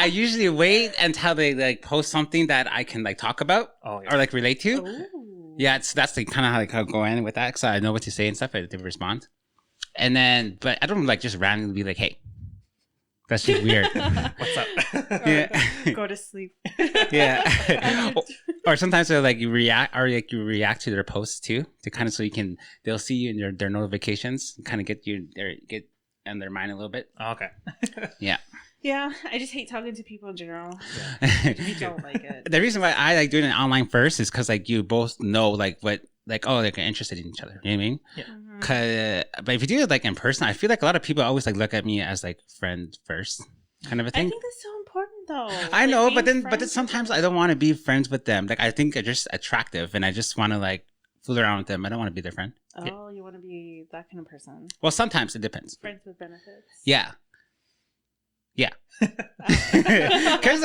usually wait until they like post something that I can like talk about or like relate to. Ooh. Yeah, that's like kind of how like, I'll go in with that because I know what to say and stuff. They respond, and then but I don't like just randomly be like, hey. That's just weird. What's up? Yeah. Go to sleep. Yeah. Or sometimes they'll like you react to their posts too, to kind of so they'll see you in their notifications, kind of get in their mind a little bit. Oh, okay. Yeah, I just hate talking to people in general. Yeah. I don't like it. The reason why I like doing it online first is because like you both know like what like they're interested in each other. You know what I mean? Yeah. But if you do it like in person, I feel like a lot of people always like look at me as like friend first kind of a thing. I think that's so important though. I know, but then friends sometimes I don't want to be friends with them. Like I think they're just attractive, and I just want to like fool around with them. I don't want to be their friend. Oh, you want to be that kind of person? Well, sometimes it depends. Friends with benefits. Yeah. Because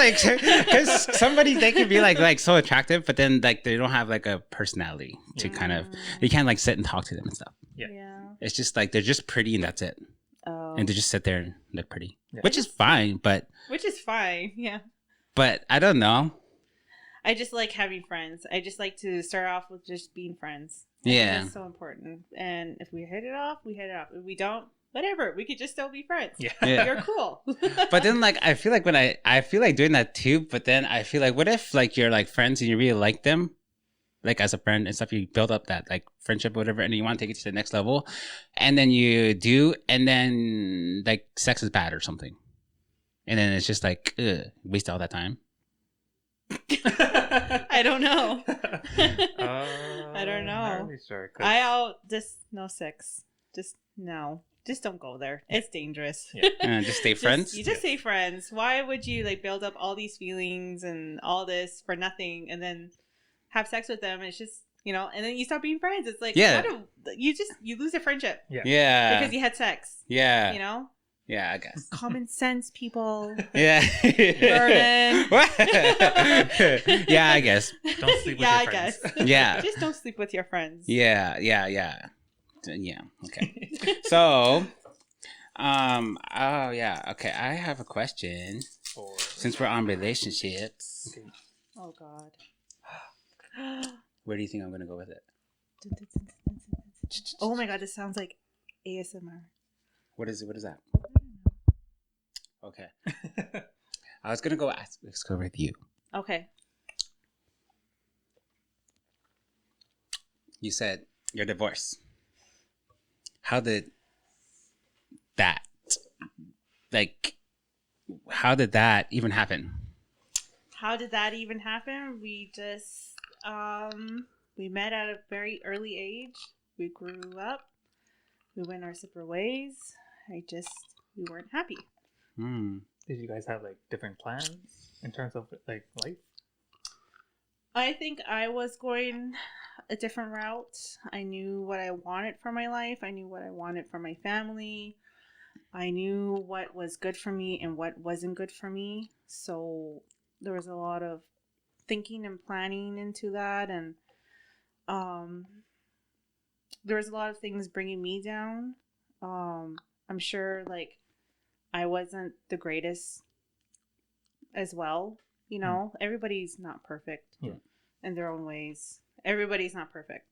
somebody they can be like so attractive, but then like they don't have like a personality to kind of you can't like sit and talk to them and stuff. Yeah. It's just like they're just pretty and that's it. Oh. And they just sit there and look pretty, Yeah. which is fine. But Yeah. But I don't know. I just like having friends. I just like to start off with just being friends. I think Yeah. that's so important. And if we hit it off, we hit it off. If we don't, whatever. We could just still be friends. Yeah. You're cool. But then like I feel like I feel like doing that too, but then I feel like what if like you're like friends and you really like them, like as a friend and stuff, you build up that like friendship or whatever, and you want to take it to the next level, and then you do, and then like sex is bad or something, and then it's just like waste all that time. I don't know. I don't know. Not really sure. Just no sex. Just no. Just don't go there. It's dangerous. Yeah. Just stay friends. You just stay friends. Why would you like build up all these feelings and all this for nothing and then have sex with them? It's just you know, and then you stop being friends. It's like, you lose a friendship. Yeah. Because you had sex. Yeah. You know? Yeah, I guess. Common sense, people. Yeah. Vernon. Yeah, I guess. Don't sleep with your friends. Yeah. Just don't sleep with your friends. Yeah. Okay. So, okay. I have a question. Since we're on relationships. Okay. Oh God. Where do you think I'm gonna go with it? Oh my God, this sounds like ASMR. What is it? What is that? Okay. I was gonna go ask. Let's go with you. Okay. You said you're divorced. How did that even happen? How did that even happen? We just we met at a very early age. We grew up. We went our separate ways. We weren't happy. Did you guys have like different plans in terms of like life? I think I was going a different route. I knew what I wanted for my life. I knew what I wanted for my family. I knew what was good for me and what wasn't good for me. So there was a lot of thinking and planning into that. And there was a lot of things bringing me down. I'm sure like I wasn't the greatest as well. You know, everybody's not perfect in their own ways. Everybody's not perfect.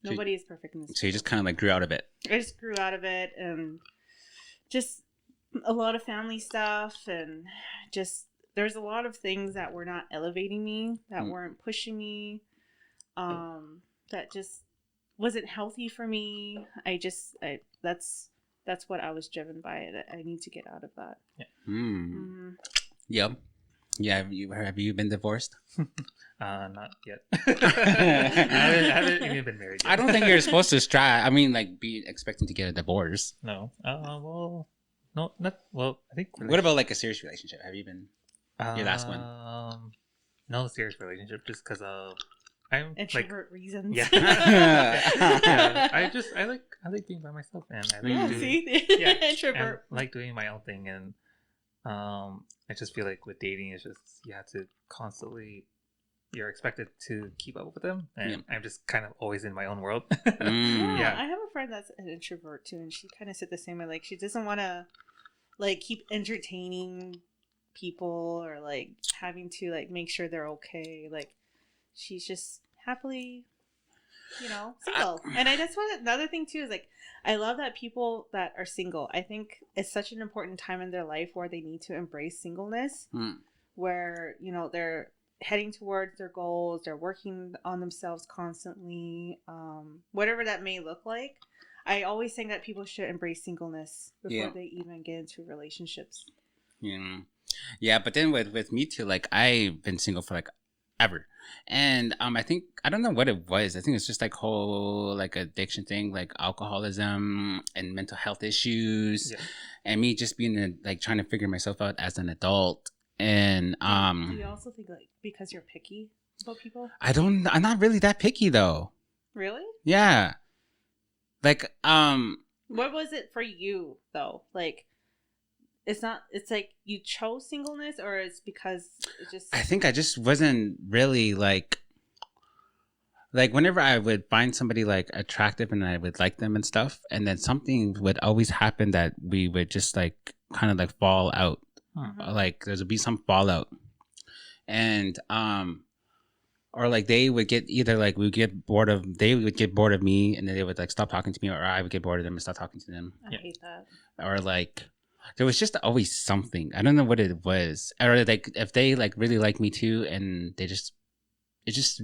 Nobody is perfect in this. So you just kind of like grew out of it. I just grew out of it, and just a lot of family stuff, and just there's a lot of things that were not elevating me, that weren't pushing me, that just wasn't healthy for me. That's what I was driven by. That I need to get out of that. Yeah. Yep. Yeah. Have you been divorced? Not yet. I haven't even been married yet. I don't think you're supposed to try. I mean, like, be expecting to get a divorce. No. Well, no, not well. I think. What about like a serious relationship? Have you been your last one? No serious relationship, just because I'm introvert reasons. Yeah. Yeah. I like being by myself, and I like introvert. I like doing my own thing, and I just feel like with dating, it's just you have to constantly. You're expected to keep up with them, and I'm just kind of always in my own world. Yeah, I have a friend that's an introvert too, and she kind of said the same way. Like, she doesn't want to like keep entertaining people or like having to like make sure they're okay. Like, she's just happily, single. And that's what another thing too is like, I love that people that are single. I think it's such an important time in their life where they need to embrace singleness, where they're heading towards their goals, they're working on themselves constantly, whatever that may look like. I always think that people should embrace singleness before they even get into relationships. Yeah, but then with me too, like, I've been single for like ever, and I think I don't know what it was. I think it's just like whole like addiction thing, like alcoholism and mental health issues, and me just being like trying to figure myself out as an adult. And do you also think like because you're picky about people? I'm not really that picky though. Really? Yeah. Like what was it for you though? Like it's like you chose singleness, or it's because it just I think I just wasn't really like whenever I would find somebody like attractive and I would like them and stuff, and then something would always happen that we would just like kind of like fall out. Like there would be some fallout, and or like they would get they would get bored of me, and then they would like stop talking to me, or I would get bored of them and stop talking to them. I hate that. Or like there was just always something. I don't know what it was, or like if they like really like me too, and it just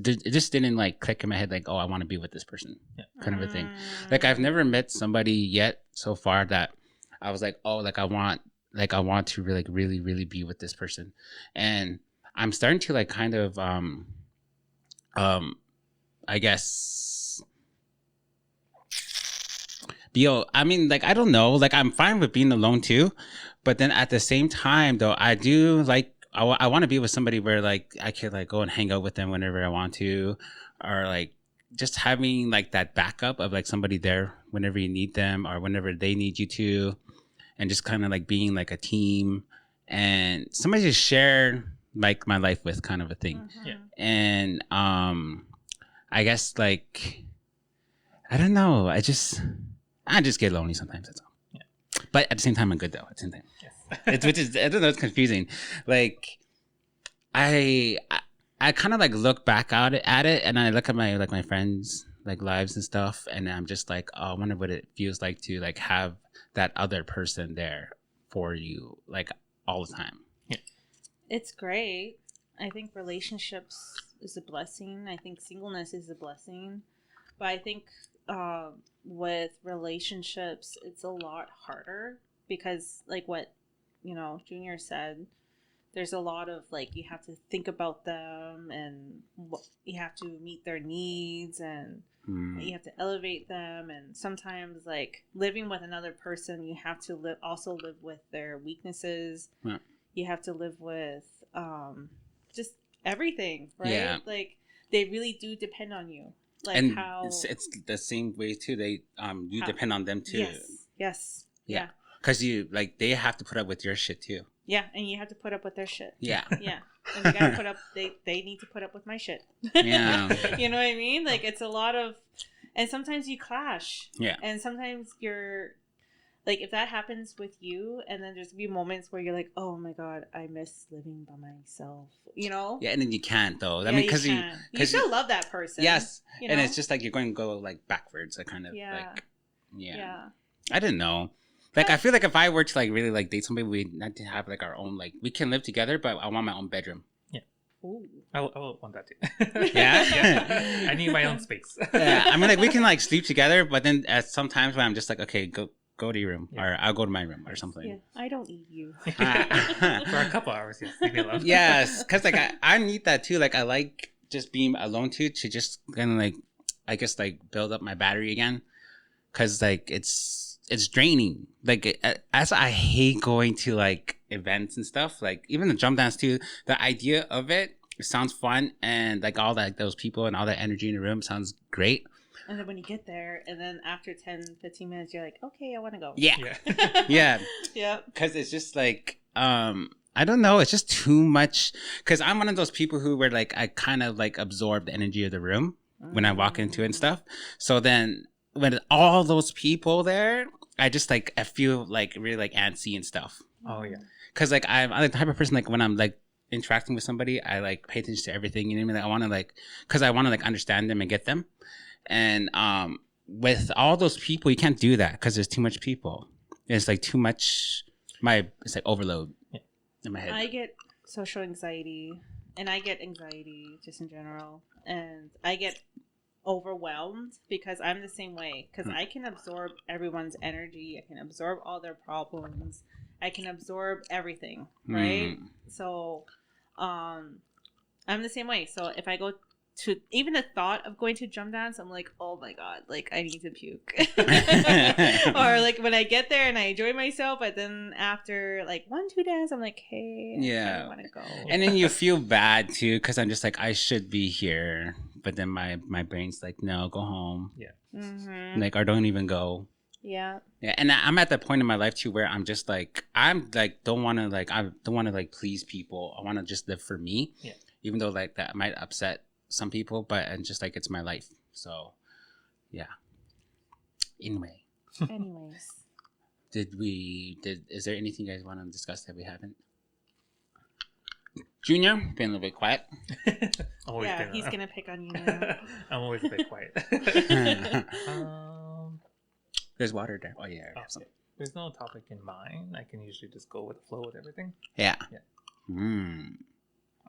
didn't like click in my head like, oh, I want to be with this person, kind of a thing. Like I've never met somebody yet so far that I was like, oh, like I want to really, really, really be with this person. And I'm starting to like kind of, I guess, I mean, like, I don't know, like I'm fine with being alone too. But then at the same time though, I do like I want to be with somebody where like I could like go and hang out with them whenever I want to, or like just having like that backup of like somebody there whenever you need them or whenever they need you to, and just kind of like being like a team and somebody to share like my life with, kind of a thing. Yeah. And I guess like I don't know, I just get lonely sometimes, that's all. Yeah. But at the same time I'm good though, at the same time. Yes. Which is, I don't know, it's confusing. Like I kind of like look back at it and I look at my friends like lives and stuff, and I'm just like, oh, I wonder what it feels like to like have that other person there for you like all the time. Yeah. It's great. I think relationships is a blessing. I think singleness is a blessing. But I think with relationships, it's a lot harder because, like what, Junior said, there's a lot of, like, you have to think about them and you have to meet their needs and you have to elevate them. And sometimes, like, living with another person, you have to also live with their weaknesses. Yeah. You have to live with just everything, right? Yeah. Like, they really do depend on you. Like, and how it's the same way too. They you depend on them too. Yes. Yeah. Because you like they have to put up with your shit too. Yeah, and you have to put up with their shit. Yeah. Yeah. And you gotta put up they need to put up with my shit. Yeah. You know what I mean? Like, it's a lot of, and sometimes you clash. Yeah. And sometimes you're like, if that happens with you, and then there's gonna be moments where you're like, oh my god, I miss living by myself. Yeah, and then you can't though. Yeah, I mean, because you still love that person. Yes. You and know? it's just like you're going to go like backwards, like kind of like Yeah. I didn't know. Like, I feel like if I were to like really like date somebody, we not to have like our own, like, we can live together, but I want my own bedroom. Yeah. Ooh. I will want that too. Yeah? I need my own space. Yeah, I mean, like, we can like sleep together, but then at some times when I'm just like, okay, go to your room, or I'll go to my room or something. Yeah, I don't need you. For a couple hours, yes. Leave me alone. Yes, because like I need that too. Like, I like just being alone too, to just kind of like, I guess, like build up my battery again, because like it's draining. Like, as I hate going to like events and stuff, like even the jump dance too, the idea of it sounds fun, and like all that, those people and all that energy in the room sounds great. And then when you get there, and then after 10-15 minutes, you're like, okay, I want to go. Yeah. Yeah. Yeah. Because it's just like, I don't know, it's just too much. Because I'm one of those people who were like, I kind of like absorb the energy of the room when I walk into it and stuff. So then when all those people there, I just like, I feel like really like antsy and stuff. Oh, yeah. Because like I'm the type of person, like when I'm like interacting with somebody, I like pay attention to everything. You know what I mean? Like, I want to like, because I want to like understand them and get them. And with all those people, you can't do that because there's too much people. It's like too much. It's like overload in my head. I get social anxiety, and I get anxiety just in general, and I get overwhelmed because I'm the same way. Because I can absorb everyone's energy, I can absorb all their problems, I can absorb everything, right? So, I'm the same way. So if I go to even the thought of going to drum dance, I'm like, oh my god, like I need to puke. Or like when I get there and I enjoy myself, but then after like 1-2 dance, I'm like, hey, I want to go. And then you feel bad too, because I'm just like, I should be here, but then my brain's like, no, go home. Yeah. Mm-hmm. Like, or don't even go. Yeah. Yeah, and I'm at that point in my life too where I'm just like, I don't want to like please people. I want to just live for me. Yeah. Even though like that might upset some people, but and just like it's my life. So yeah. Anyways, is there anything you guys want to discuss that we haven't? Junior, been a little bit quiet. He's gonna pick on you now. I'm always a bit quiet. There's water there. Oh yeah. Okay. There's no topic in mind. I can usually just go with the flow with everything. Yeah.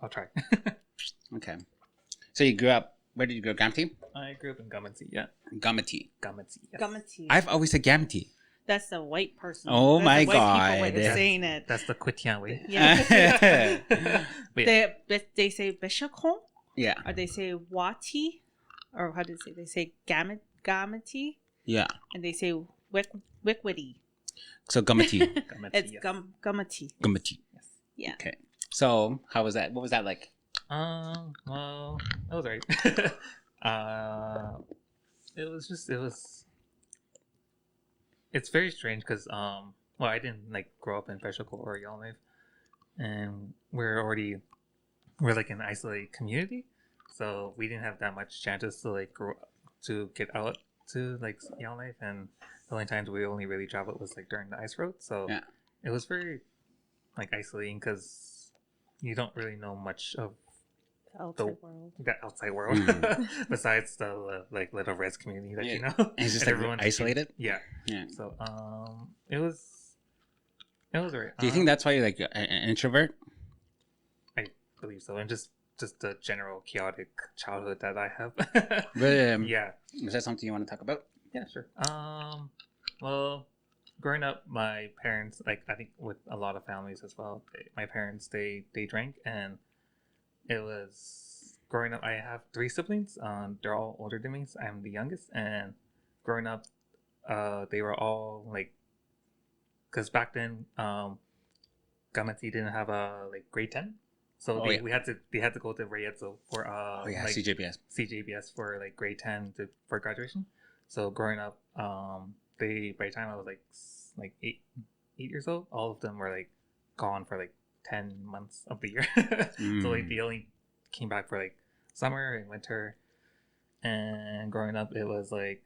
I'll try. Okay. So you grew up, where did you grow up? Gamity? I grew up in Gamity, yeah. Gamity. Yes. Gamity. I've always said Gamity. That's the white person. Oh That's my the white god. People way of saying it. That's the Quitian way. Yeah. They say Bishakon? Yeah. Or they say Wati? Or how do they say? They say Gamity? Yeah. And they say Wickwitty. So Gamity. It's Gamity. Gamity. Yes. Yeah. Okay. So how was that? What was that like? Well, that was right. It was. It's very strange because well, I didn't like grow up in Vegetable or Yellowknife, and we're like an isolated community, so we didn't have that much chances to like grow to get out to like Yellowknife, and the only times we only really traveled was like during the ice road. So Yeah. it was very like isolating because you don't really know much of the outside world besides the like little res community that you know. And it's just and like isolated. Yeah. So it was right. Do you think that's why you're like an introvert? I believe so, and just the general chaotic childhood that I have. But yeah. Is that something you want to talk about? Yeah, sure. Well, growing up, my parents, like I think with a lot of families as well, my parents they drank, and it was growing up. I have 3 siblings. They're all older than me. So I'm the youngest, and growing up, they were all like, because back then, Gamati didn't have a like grade 10, so they had to go to Rayetzo for like CJBS for like grade 10 for graduation. So growing up, they by the time I was like 8 years old, all of them were like gone for like 10 months of the year. So like they only came back for like summer and winter. And growing up, it was very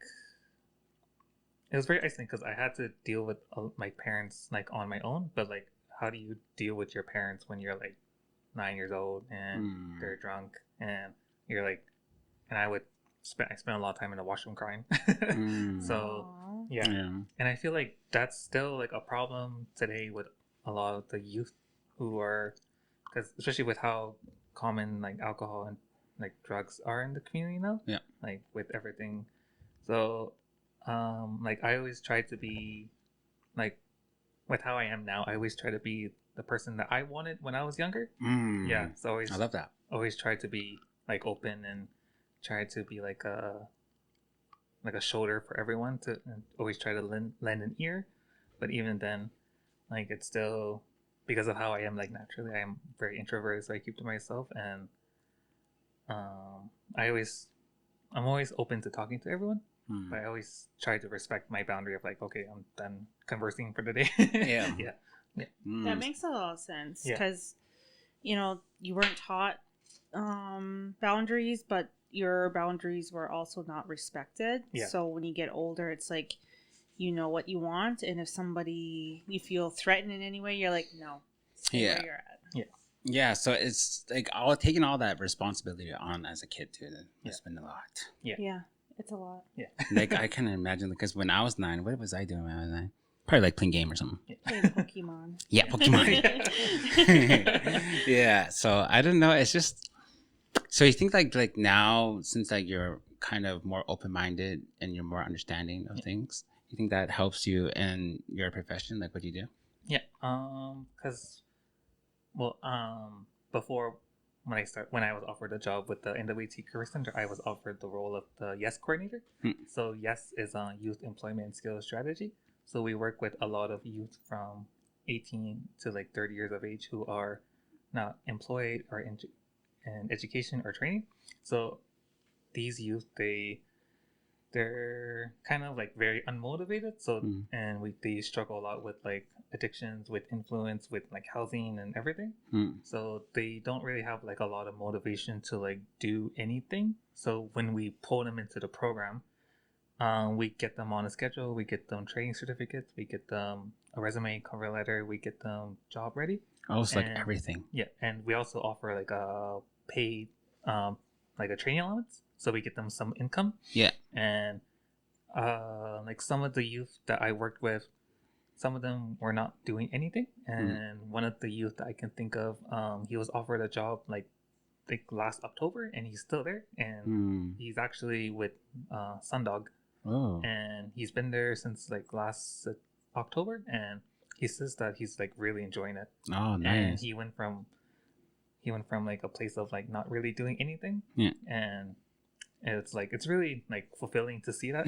isolating because I had to deal with my parents like on my own. But like, how do you deal with your parents when you're like 9 years old and they're drunk and you're like, and I spent a lot of time in the washroom crying. So yeah, and I feel like that's still like a problem today with a lot of the youth who are, because especially with how common like alcohol and like drugs are in the community now. Yeah, like with everything. So like I always try to be like, with how I am now, I always try to be the person that I wanted when I was younger. Yeah, so I love that. Always try to be like open and try to be like a shoulder for everyone, to and always try to lend an ear. But even then, like it's still, because of how I am, like naturally I am very introverted, so I keep to myself, and I'm always open to talking to everyone. But I always try to respect my boundary of like, okay, I'm done conversing for the day. Yeah. That makes a lot of sense because you weren't taught boundaries, but your boundaries were also not respected. So when you get older, it's like you know what you want, and if somebody you feel threatened in any way, you're like, no, stay where you're at. Yeah, so it's like taking all that responsibility on as a kid too. It's been a lot. Yeah, it's a lot. Yeah, like I can imagine, because when I was 9, what was I doing when I was 9? Probably like playing game or something. Playing Pokemon. Yeah, Pokemon. Yeah, so I don't know. It's just, so you think like now, since like you're kind of more open-minded and you're more understanding of things, you think that helps you in your profession, like what you do? Yeah, because before when I was offered a job with the NWT Career Center, I was offered the role of the YES coordinator. So YES is Youth Employment and Skills Strategy. So we work with a lot of youth from 18 to like 30 years of age who are not employed or in education or training. So these youth, they're kind of like very unmotivated. So and they struggle a lot with like addictions, with influence, with like housing and everything. So they don't really have like a lot of motivation to like do anything. So when we pull them into the program, we get them on a schedule, we get them training certificates, we get them a resume, cover letter, we get them job ready. Oh, it's like everything. Yeah, and we also offer like a paid, like a training allowance, so we get them some income. Yeah, and like some of the youth that I worked with, some of them were not doing anything, and one of the youth that I can think of, he was offered a job like last October, and he's still there, and he's actually with Sundog. Oh. And he's been there since like last October, and he says that he's like really enjoying it. Oh, nice. And he went from like a place of like not really doing anything, and it's like it's really like fulfilling to see that.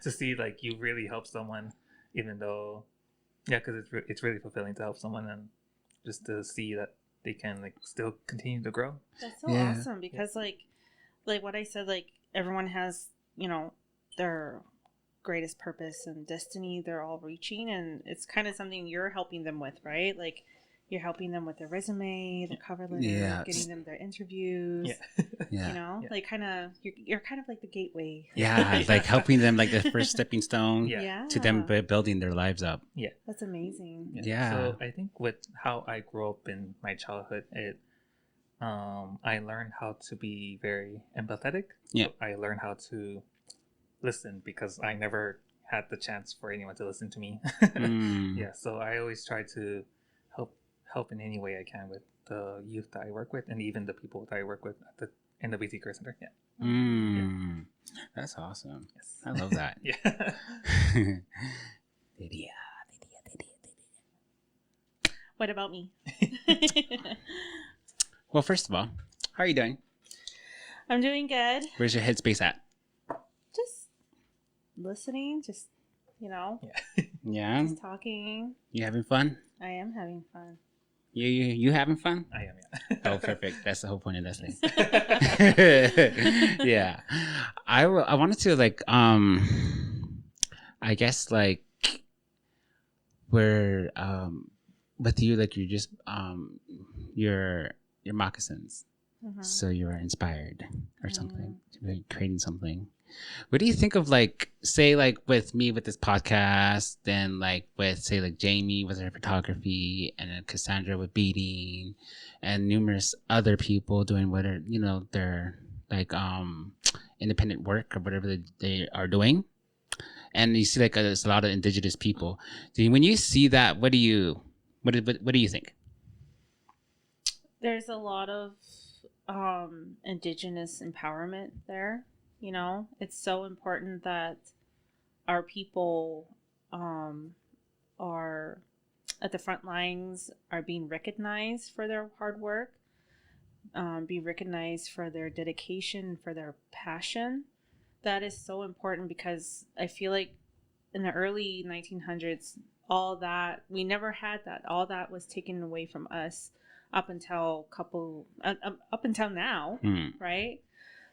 To see like you really help someone, even though because it's really fulfilling to help someone, and just to see that they can like still continue to grow. That's so awesome because like what I said, like everyone has, you know, their greatest purpose and destiny they're all reaching, and it's kind of something you're helping them with, right? Like you're helping them with their resume, the cover letter, getting them their interviews. You know, like kind of you're kind of like the gateway. Like helping them like the first stepping stone to them building their lives up. That's amazing. So I think with how I grew up in my childhood, I learned how to be very empathetic. I learned how to listen because I never had the chance for anyone to listen to me. So I always try to help in any way I can with the youth that I work with and even the people that I work with at the NWT Career Center. That's awesome. I love that. Lydia. What about me? Well, first of all, how are you doing? I'm doing good. Where's your headspace at? Just listening, just, you know. Just talking. You having fun? I am having fun. You having fun? I am, Oh, perfect. That's the whole point of this thing. I wanted to like I guess like where with you, like you're just your moccasins. So you were inspired or something to be creating something. What do you think of like, say like with me with this podcast, then like with say like Jamie with her photography, and then Cassandra with beading, and numerous other people doing what are, you know, their like independent work or whatever they are doing, and you see like there's a lot of indigenous people. When you see that, what do you think? There's a lot of indigenous empowerment there. You know, it's so important that our people are at the front lines, are being recognized for their hard work, be recognized for their dedication, for their passion. That is so important because I feel like in the early 1900s, all that, we never had that. All that was taken away from us up until now, right?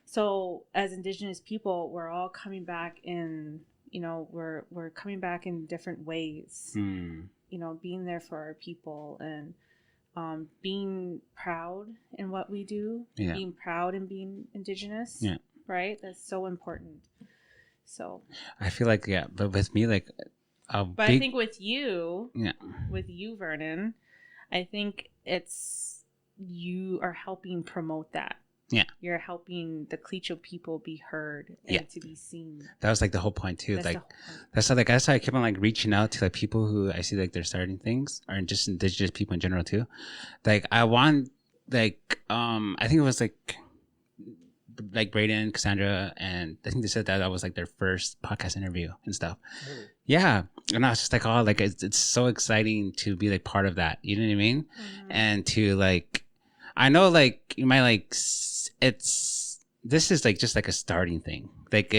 So as indigenous people, we're all coming back in, you know, we're coming back in different ways, you know, being there for our people and being proud in what we do, being proud in being indigenous, right? That's so important. So I feel like, but with me, like, I think with you, Vernon, I think it's, you are helping promote that. You're helping the Clecho people be heard and to be seen. That was like the whole point too. That's why I keep on like reaching out to like people who I see like they're starting things, or just indigenous people in general too. Like I want like I think it was like Braden, Cassandra, and I think they said that was like their first podcast interview and stuff. Really? Yeah, and I was just like, oh, like it's so exciting to be like part of that. You know what I mean? And to like, I know like you might like this is like just like a starting thing. Like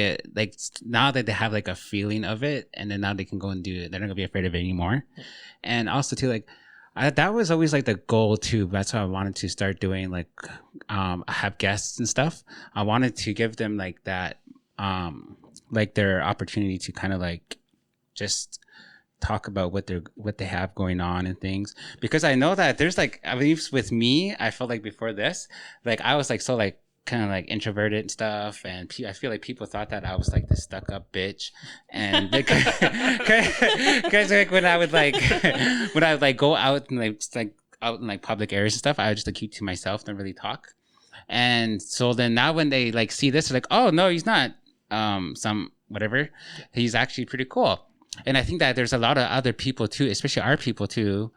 now that they have like a feeling of it, and then now they can go and do it. They're not gonna be afraid of it anymore. And also too, like that was always like the goal too. That's why I wanted to start doing like have guests and stuff. I wanted to give them like that like their opportunity to kind of like just talk about what they have going on and things, because I know that there's like, at least with me, I felt like before this, like I was like so like kind of like introverted and stuff, and I feel like people thought that I was like this stuck up bitch, and because like when I would like go out and like out in like public areas and stuff, I would just like keep to myself, don't really talk. And so then now when they like see this, they're like, oh no, he's not some whatever, he's actually pretty cool. And I think that there's a lot of other people too, especially our people too.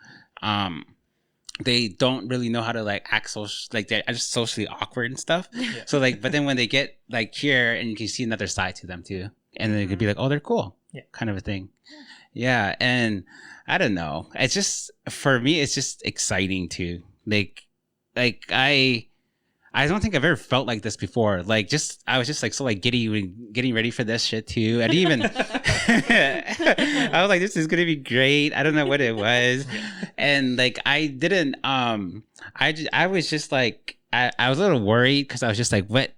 They don't really know how to like act social, like they're just socially awkward and stuff. So like, but then when they get like here, and you can see another side to them too, and then they could be like, oh, they're cool, kind of a thing. Yeah, and I don't know. It's just, for me, it's just exciting too. Like I I don't think I've ever felt like this before. Like, just I was just like so like getting ready for this shit too. And even I was like, this is gonna be great. I don't know what it was, and like I didn't. I was just like I was a little worried because I was just like, what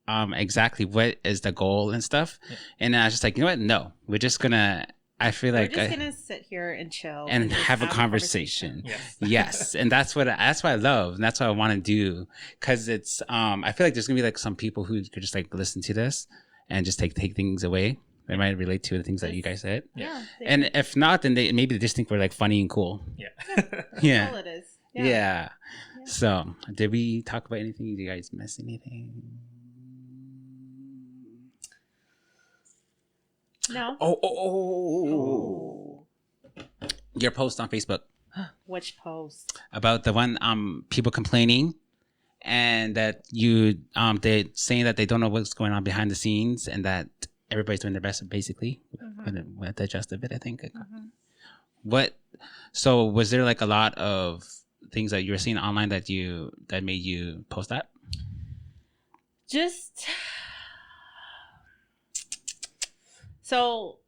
exactly what is the goal and stuff, and I was just like, you know what? No, we're just gonna. I feel like we're just gonna sit here and chill and have a conversation. Yes, and that's what I love, and that's what I want to do. Because it's I feel like there's gonna be like some people who could just like listen to this and just take things away. They might relate to the things that you guys said. Yeah. And if not, then maybe they just think we're like funny and cool. Yeah. Yeah. That's all it is. Yeah. So, did we talk about anything? Did you guys miss anything? No. Oh. Your post on Facebook. Which post? About the one people complaining and that you they saying that they don't know what's going on behind the scenes and that everybody's doing their best basically with the gist of it, I think. So was there like a lot of things that you were seeing online that made you post that? Just so,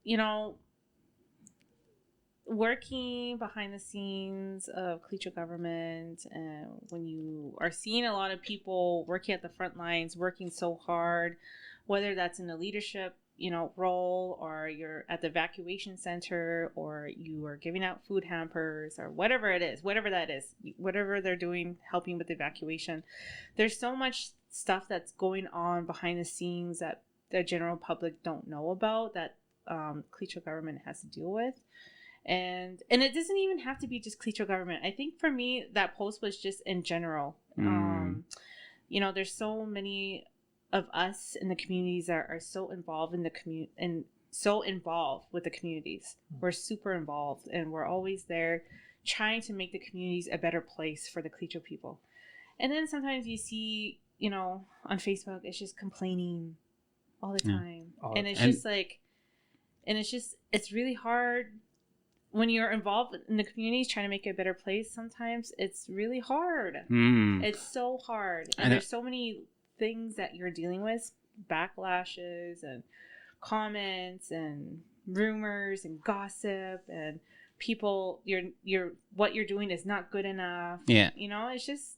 working behind the scenes of Cleacho government, and when you are seeing a lot of people working at the front lines, working so hard, whether that's in a leadership, role, or you're at the evacuation center, or you are giving out food hampers, or whatever it is, whatever that is, whatever they're doing, helping with the evacuation. There's so much stuff that's going on behind the scenes that the general public don't know about that Cleacho government has to deal with. And it doesn't even have to be just Cleacho government. I think for me, that post was just in general. There's so many of us in the communities that are so involved in the community and so involved with the communities. We're super involved, and we're always there trying to make the communities a better place for the Cleacho people. And then sometimes you see, on Facebook, it's just complaining all the time. And it's really hard when you're involved in the communities trying to make it a better place. Sometimes it's really hard. It's so hard. And there's so many things that you're dealing with, backlashes and comments and rumors and gossip and people, what you're doing is not good enough. Yeah. It's just.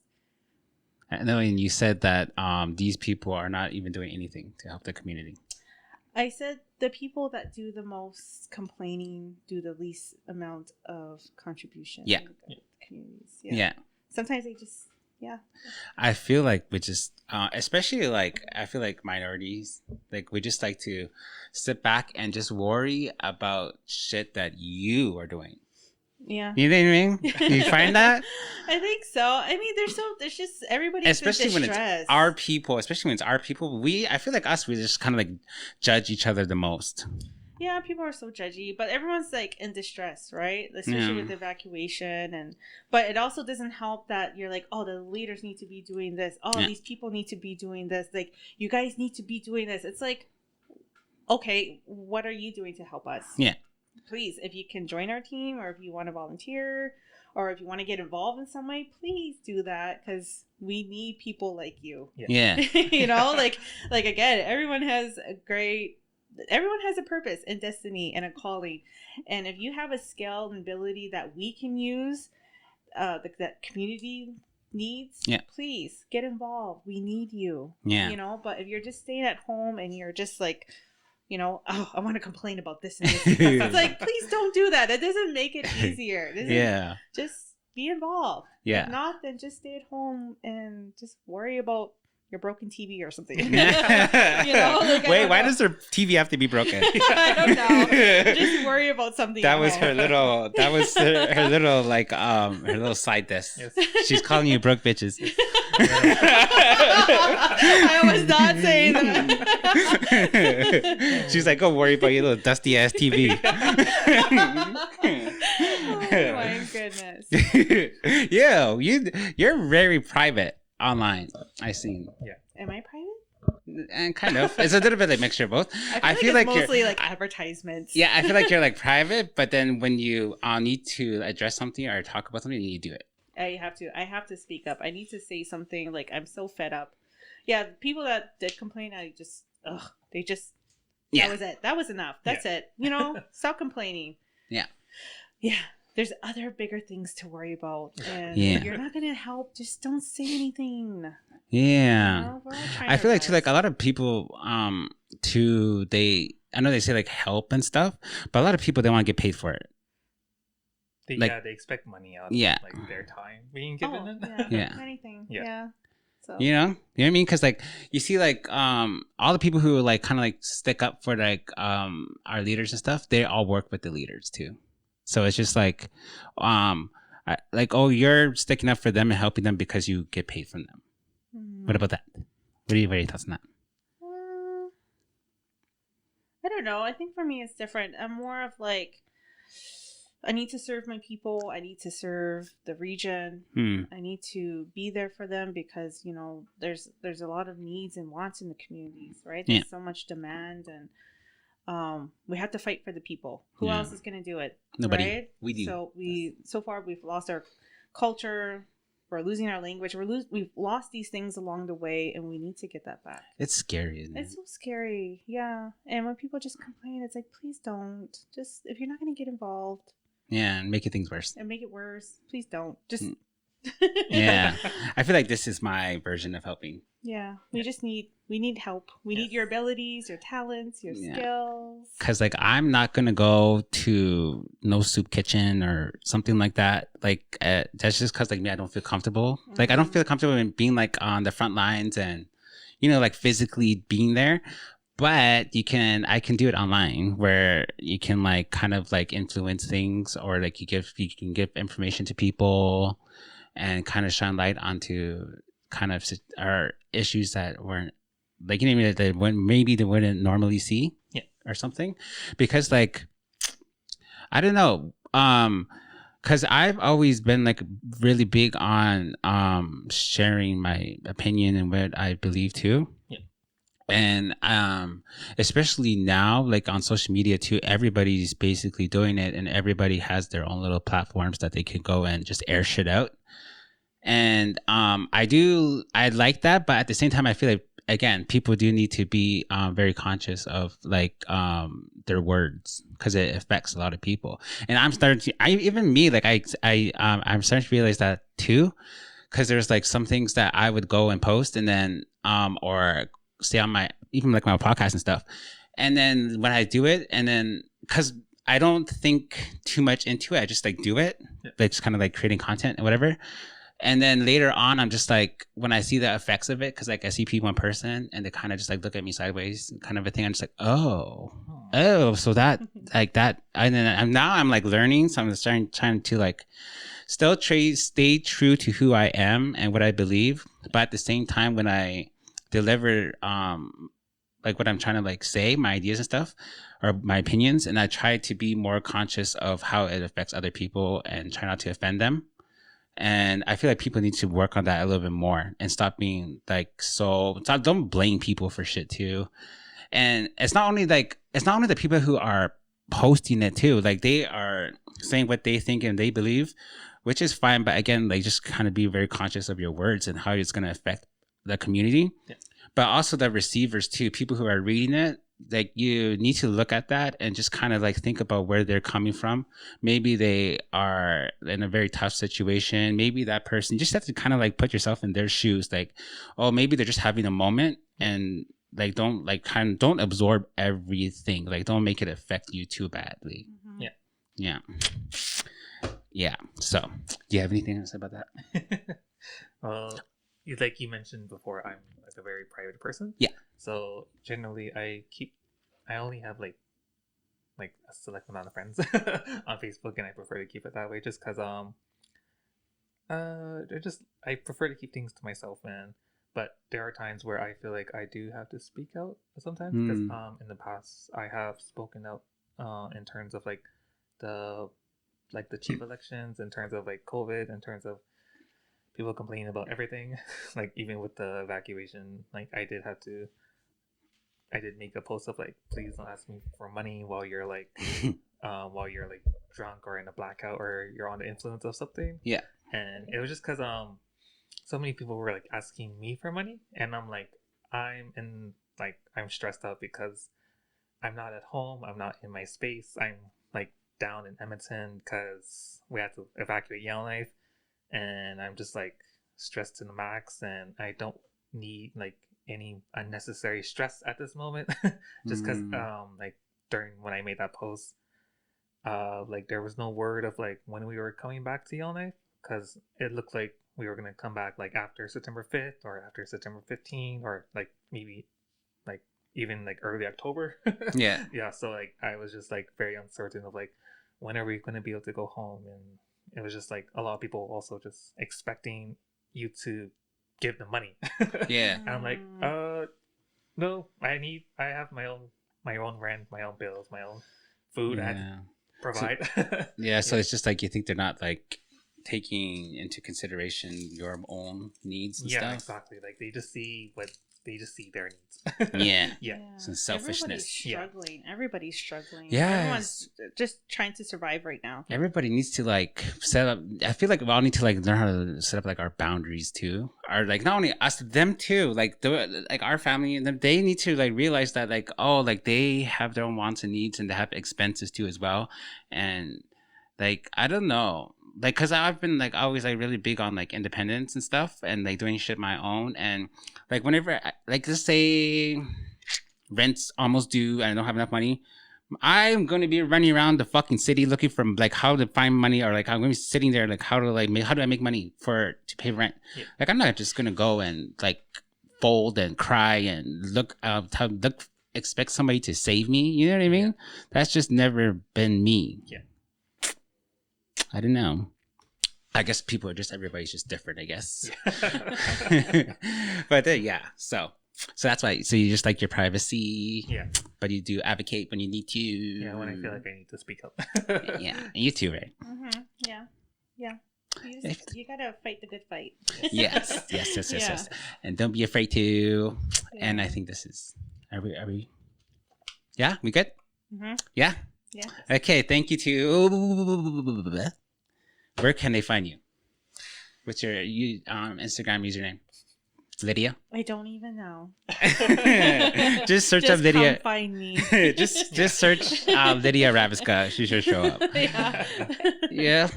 I know, and you said that these people are not even doing anything to help the community. I said the people that do the most complaining do the least amount of contribution to the communities. Yeah. Sometimes they just, I feel like we just, especially like, I feel like minorities, like we just like to sit back and just worry about shit that you are doing. Yeah. You know what I mean? You find that? I think so. I mean, there's just everybody's especially when it's our people, I feel like we just kind of like judge each other the most. Yeah, people are so judgy, but everyone's like in distress, right? Especially with the evacuation, but it also doesn't help that you're like, oh, the leaders need to be doing this. Oh, these people need to be doing this. Like, you guys need to be doing this. It's like, okay, what are you doing to help us? Yeah. Please, if you can join our team, or if you want to volunteer, or if you want to get involved in some way, please do that, because we need people like you. Yeah. like again, everyone has a purpose and destiny and a calling. And if you have a skill and ability that we can use, that community needs, please get involved. We need you. Yeah. But if you're just staying at home and you're just like, oh, I want to complain about this and this. It's like, please don't do that. That doesn't make it easier. Just be involved. Yeah. If not, then just stay at home and just worry about your broken TV or something. Wait, why does their TV have to be broken? I don't know. Just worry about something. That was her little. That was her little like her little side diss. Yes. She's calling you broke bitches. I was not saying that. She's like, "Go worry about your little dusty ass TV." Oh my goodness. Yeah, you're very private online. I seen. Yeah. Am I private? And kind of. It's a little bit like mixture of both. I feel like it's mostly like advertisements. Yeah, I feel like you're like private, but then when you need to address something or talk about something, you do it. I have to speak up. I need to say something. Like, I'm so fed up. Yeah, people that did complain, they just, that was it. That was enough. That's it. You know, stop complaining. Yeah. Yeah. There's other bigger things to worry about. And if you're not going to help, just don't say anything. Yeah. You know, I feel like too, like a lot of people, I know they say like help and stuff, but a lot of people, they want to get paid for it. They expect money out of like their time being given in. Anything. Yeah. So. You know what I mean? Because like you see, like all the people who like kind of like stick up for like our leaders and stuff, they all work with the leaders too. So it's just like, you're sticking up for them and helping them because you get paid from them. What about that? What are your thoughts on that? I don't know. I think for me it's different. I'm more of like, I need to serve my people. I need to serve the region. I need to be there for them because, you know, there's a lot of needs and wants in the communities, right? There's so much demand, and we have to fight for the people. Who else is going to do it? Nobody. Right? We do. So far we've lost our culture. We're losing our language. We've lost these things along the way, and we need to get that back. It's scary, isn't it? It's so scary. Yeah. And when people just complain, it's like, please don't. Just, if you're not going to get involved. Yeah, and make things worse. And make it worse. Please don't. Just. Yeah. I feel like this is my version of helping. Yeah. We need help. We need your abilities, your talents, your skills. Because, like, I'm not going to go to No Soup Kitchen or something like that. Like, that's just because, like, me, I don't feel comfortable. Mm-hmm. Like, I don't feel comfortable in being, like, on the front lines and, you know, like, physically being there. But I can do it online where you can like kind of like influence things, or like you can give information to people and kind of shine light onto kind of our issues that weren't like, you know, that maybe they wouldn't normally see or something. Because like, I don't know. Because I've always been like really big on sharing my opinion and what I believe too. And especially now, like on social media too, everybody's basically doing it, and everybody has their own little platforms that they can go and just air shit out. And I like that, but at the same time, I feel like, again, people do need to be very conscious of like their words, because it affects a lot of people. And I'm starting to, I'm starting to realize that too, because there's like some things that I would go and post, and then or say on my podcast and stuff, and then when I do it, and then because I don't think too much into it, I just like do it, like just kind of like creating content and whatever. And then later on, I'm just like, when I see the effects of it, because like I see people in person and they kind of just like look at me sideways kind of a thing, I'm just like, oh, so that like that. And then I'm like learning, so I'm just trying to like still stay true to who I am and what I believe, but at the same time, when I deliver like what I'm trying to like say, my ideas and stuff, or my opinions, and I try to be more conscious of how it affects other people and try not to offend them. And I feel like people need to work on that a little bit more and stop being like don't blame people for shit too. And it's not only the people who are posting it too, like they are saying what they think and they believe, which is fine, but again, like just kind of be very conscious of your words and how it's going to affect the community. But also the receivers too, people who are reading it, like you need to look at that and just kind of like think about where they're coming from. Maybe they are in a very tough situation. Maybe that person, you just have to kind of like put yourself in their shoes. Like, oh, maybe they're just having a moment, and like don't absorb everything. Like don't make it affect you too badly. Mm-hmm. Yeah. So do you have anything to say about that? Like you mentioned before, I'm like a very private person. Yeah. So generally, I only have like a select amount of friends on Facebook, and I prefer to keep it that way, just because I prefer to keep things to myself, man. But there are times where I feel like I do have to speak out sometimes, because in the past I have spoken out in terms of like the chief elections, in terms of like COVID, in terms of people complaining about everything, like even with the evacuation, like I did make a post of like, please don't ask me for money while you're like drunk or in a blackout or you're on the influence of something. Yeah. And it was just because so many people were like asking me for money, and I'm like, I'm stressed out because I'm not at home, I'm not in my space, I'm like down in Edmonton because we had to evacuate Yellowknife, and I'm just like stressed to the max, and I don't need like any unnecessary stress at this moment. Just because like during when I made that post, like there was no word of like when we were coming back to Yellowknife, because it looked like we were gonna come back like after September 5th or after September 15th, or like maybe like even like early October. Yeah. Yeah, so like I was just like very uncertain of like when are we going to be able to go home, and it was just like a lot of people also just expecting you to give them money. Yeah. And I'm like, no, I have my own rent, my own bills, my own food I have to provide. So it's just like you think they're not like taking into consideration your own needs and stuff. Yeah, exactly. Like they just see their needs. Yeah. Some selfishness. Everybody's struggling. Yeah. Everyone's just trying to survive right now. Everybody needs to like set up. I feel like we all need to like learn how to set up like our boundaries too. Or like not only us, them too. Like like our family and them, they need to like realize that like, oh, like they have their own wants and needs, and they have expenses too as well. And like I don't know. Like, cause I've been like always like really big on like independence and stuff, and like doing shit my own. And like whenever like let's say rent's almost due and I don't have enough money, I'm gonna be running around the fucking city looking for like how to find money, or like I'm gonna be sitting there like how do I make money to pay rent? Yeah. Like I'm not just gonna go and like fold and cry and expect somebody to save me. You know what I mean? Yeah. That's just never been me. Yeah. I don't know. I guess everybody's just different, I guess. But yeah, so that's why. So you just like your privacy. Yeah. But you do advocate when you need to. Yeah, when I feel like I need to speak up. Yeah, and you too, right? Mm-hmm. Yeah. You gotta fight the good fight. Yes. And don't be afraid to. Yeah. And I think this is. Are we? Yeah, we good? Mm-hmm. Yeah. Yeah. Okay. Thank you to. Where can they find you? What's your Instagram username? Lydia? I don't even know. Just search up Lydia. Come find me. just search Lydia Rabesca. She should show up. Yeah. Yeah.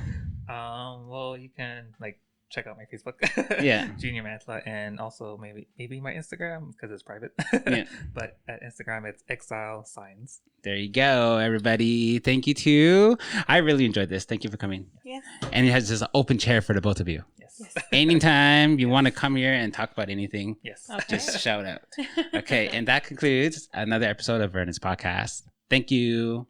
Well, you can like check out my Facebook. Yeah. Junior Mantla, and also maybe my Instagram because it's private. Yeah. But at Instagram it's Exile Signs. There you go, everybody. Thank you too. I really enjoyed this. Thank you for coming. Yeah. And it has this open chair for the both of you. Yes. Anytime you want to come here and talk about anything, yes. Okay. Just shout out. Okay, and that concludes another episode of Vernon's podcast. Thank you.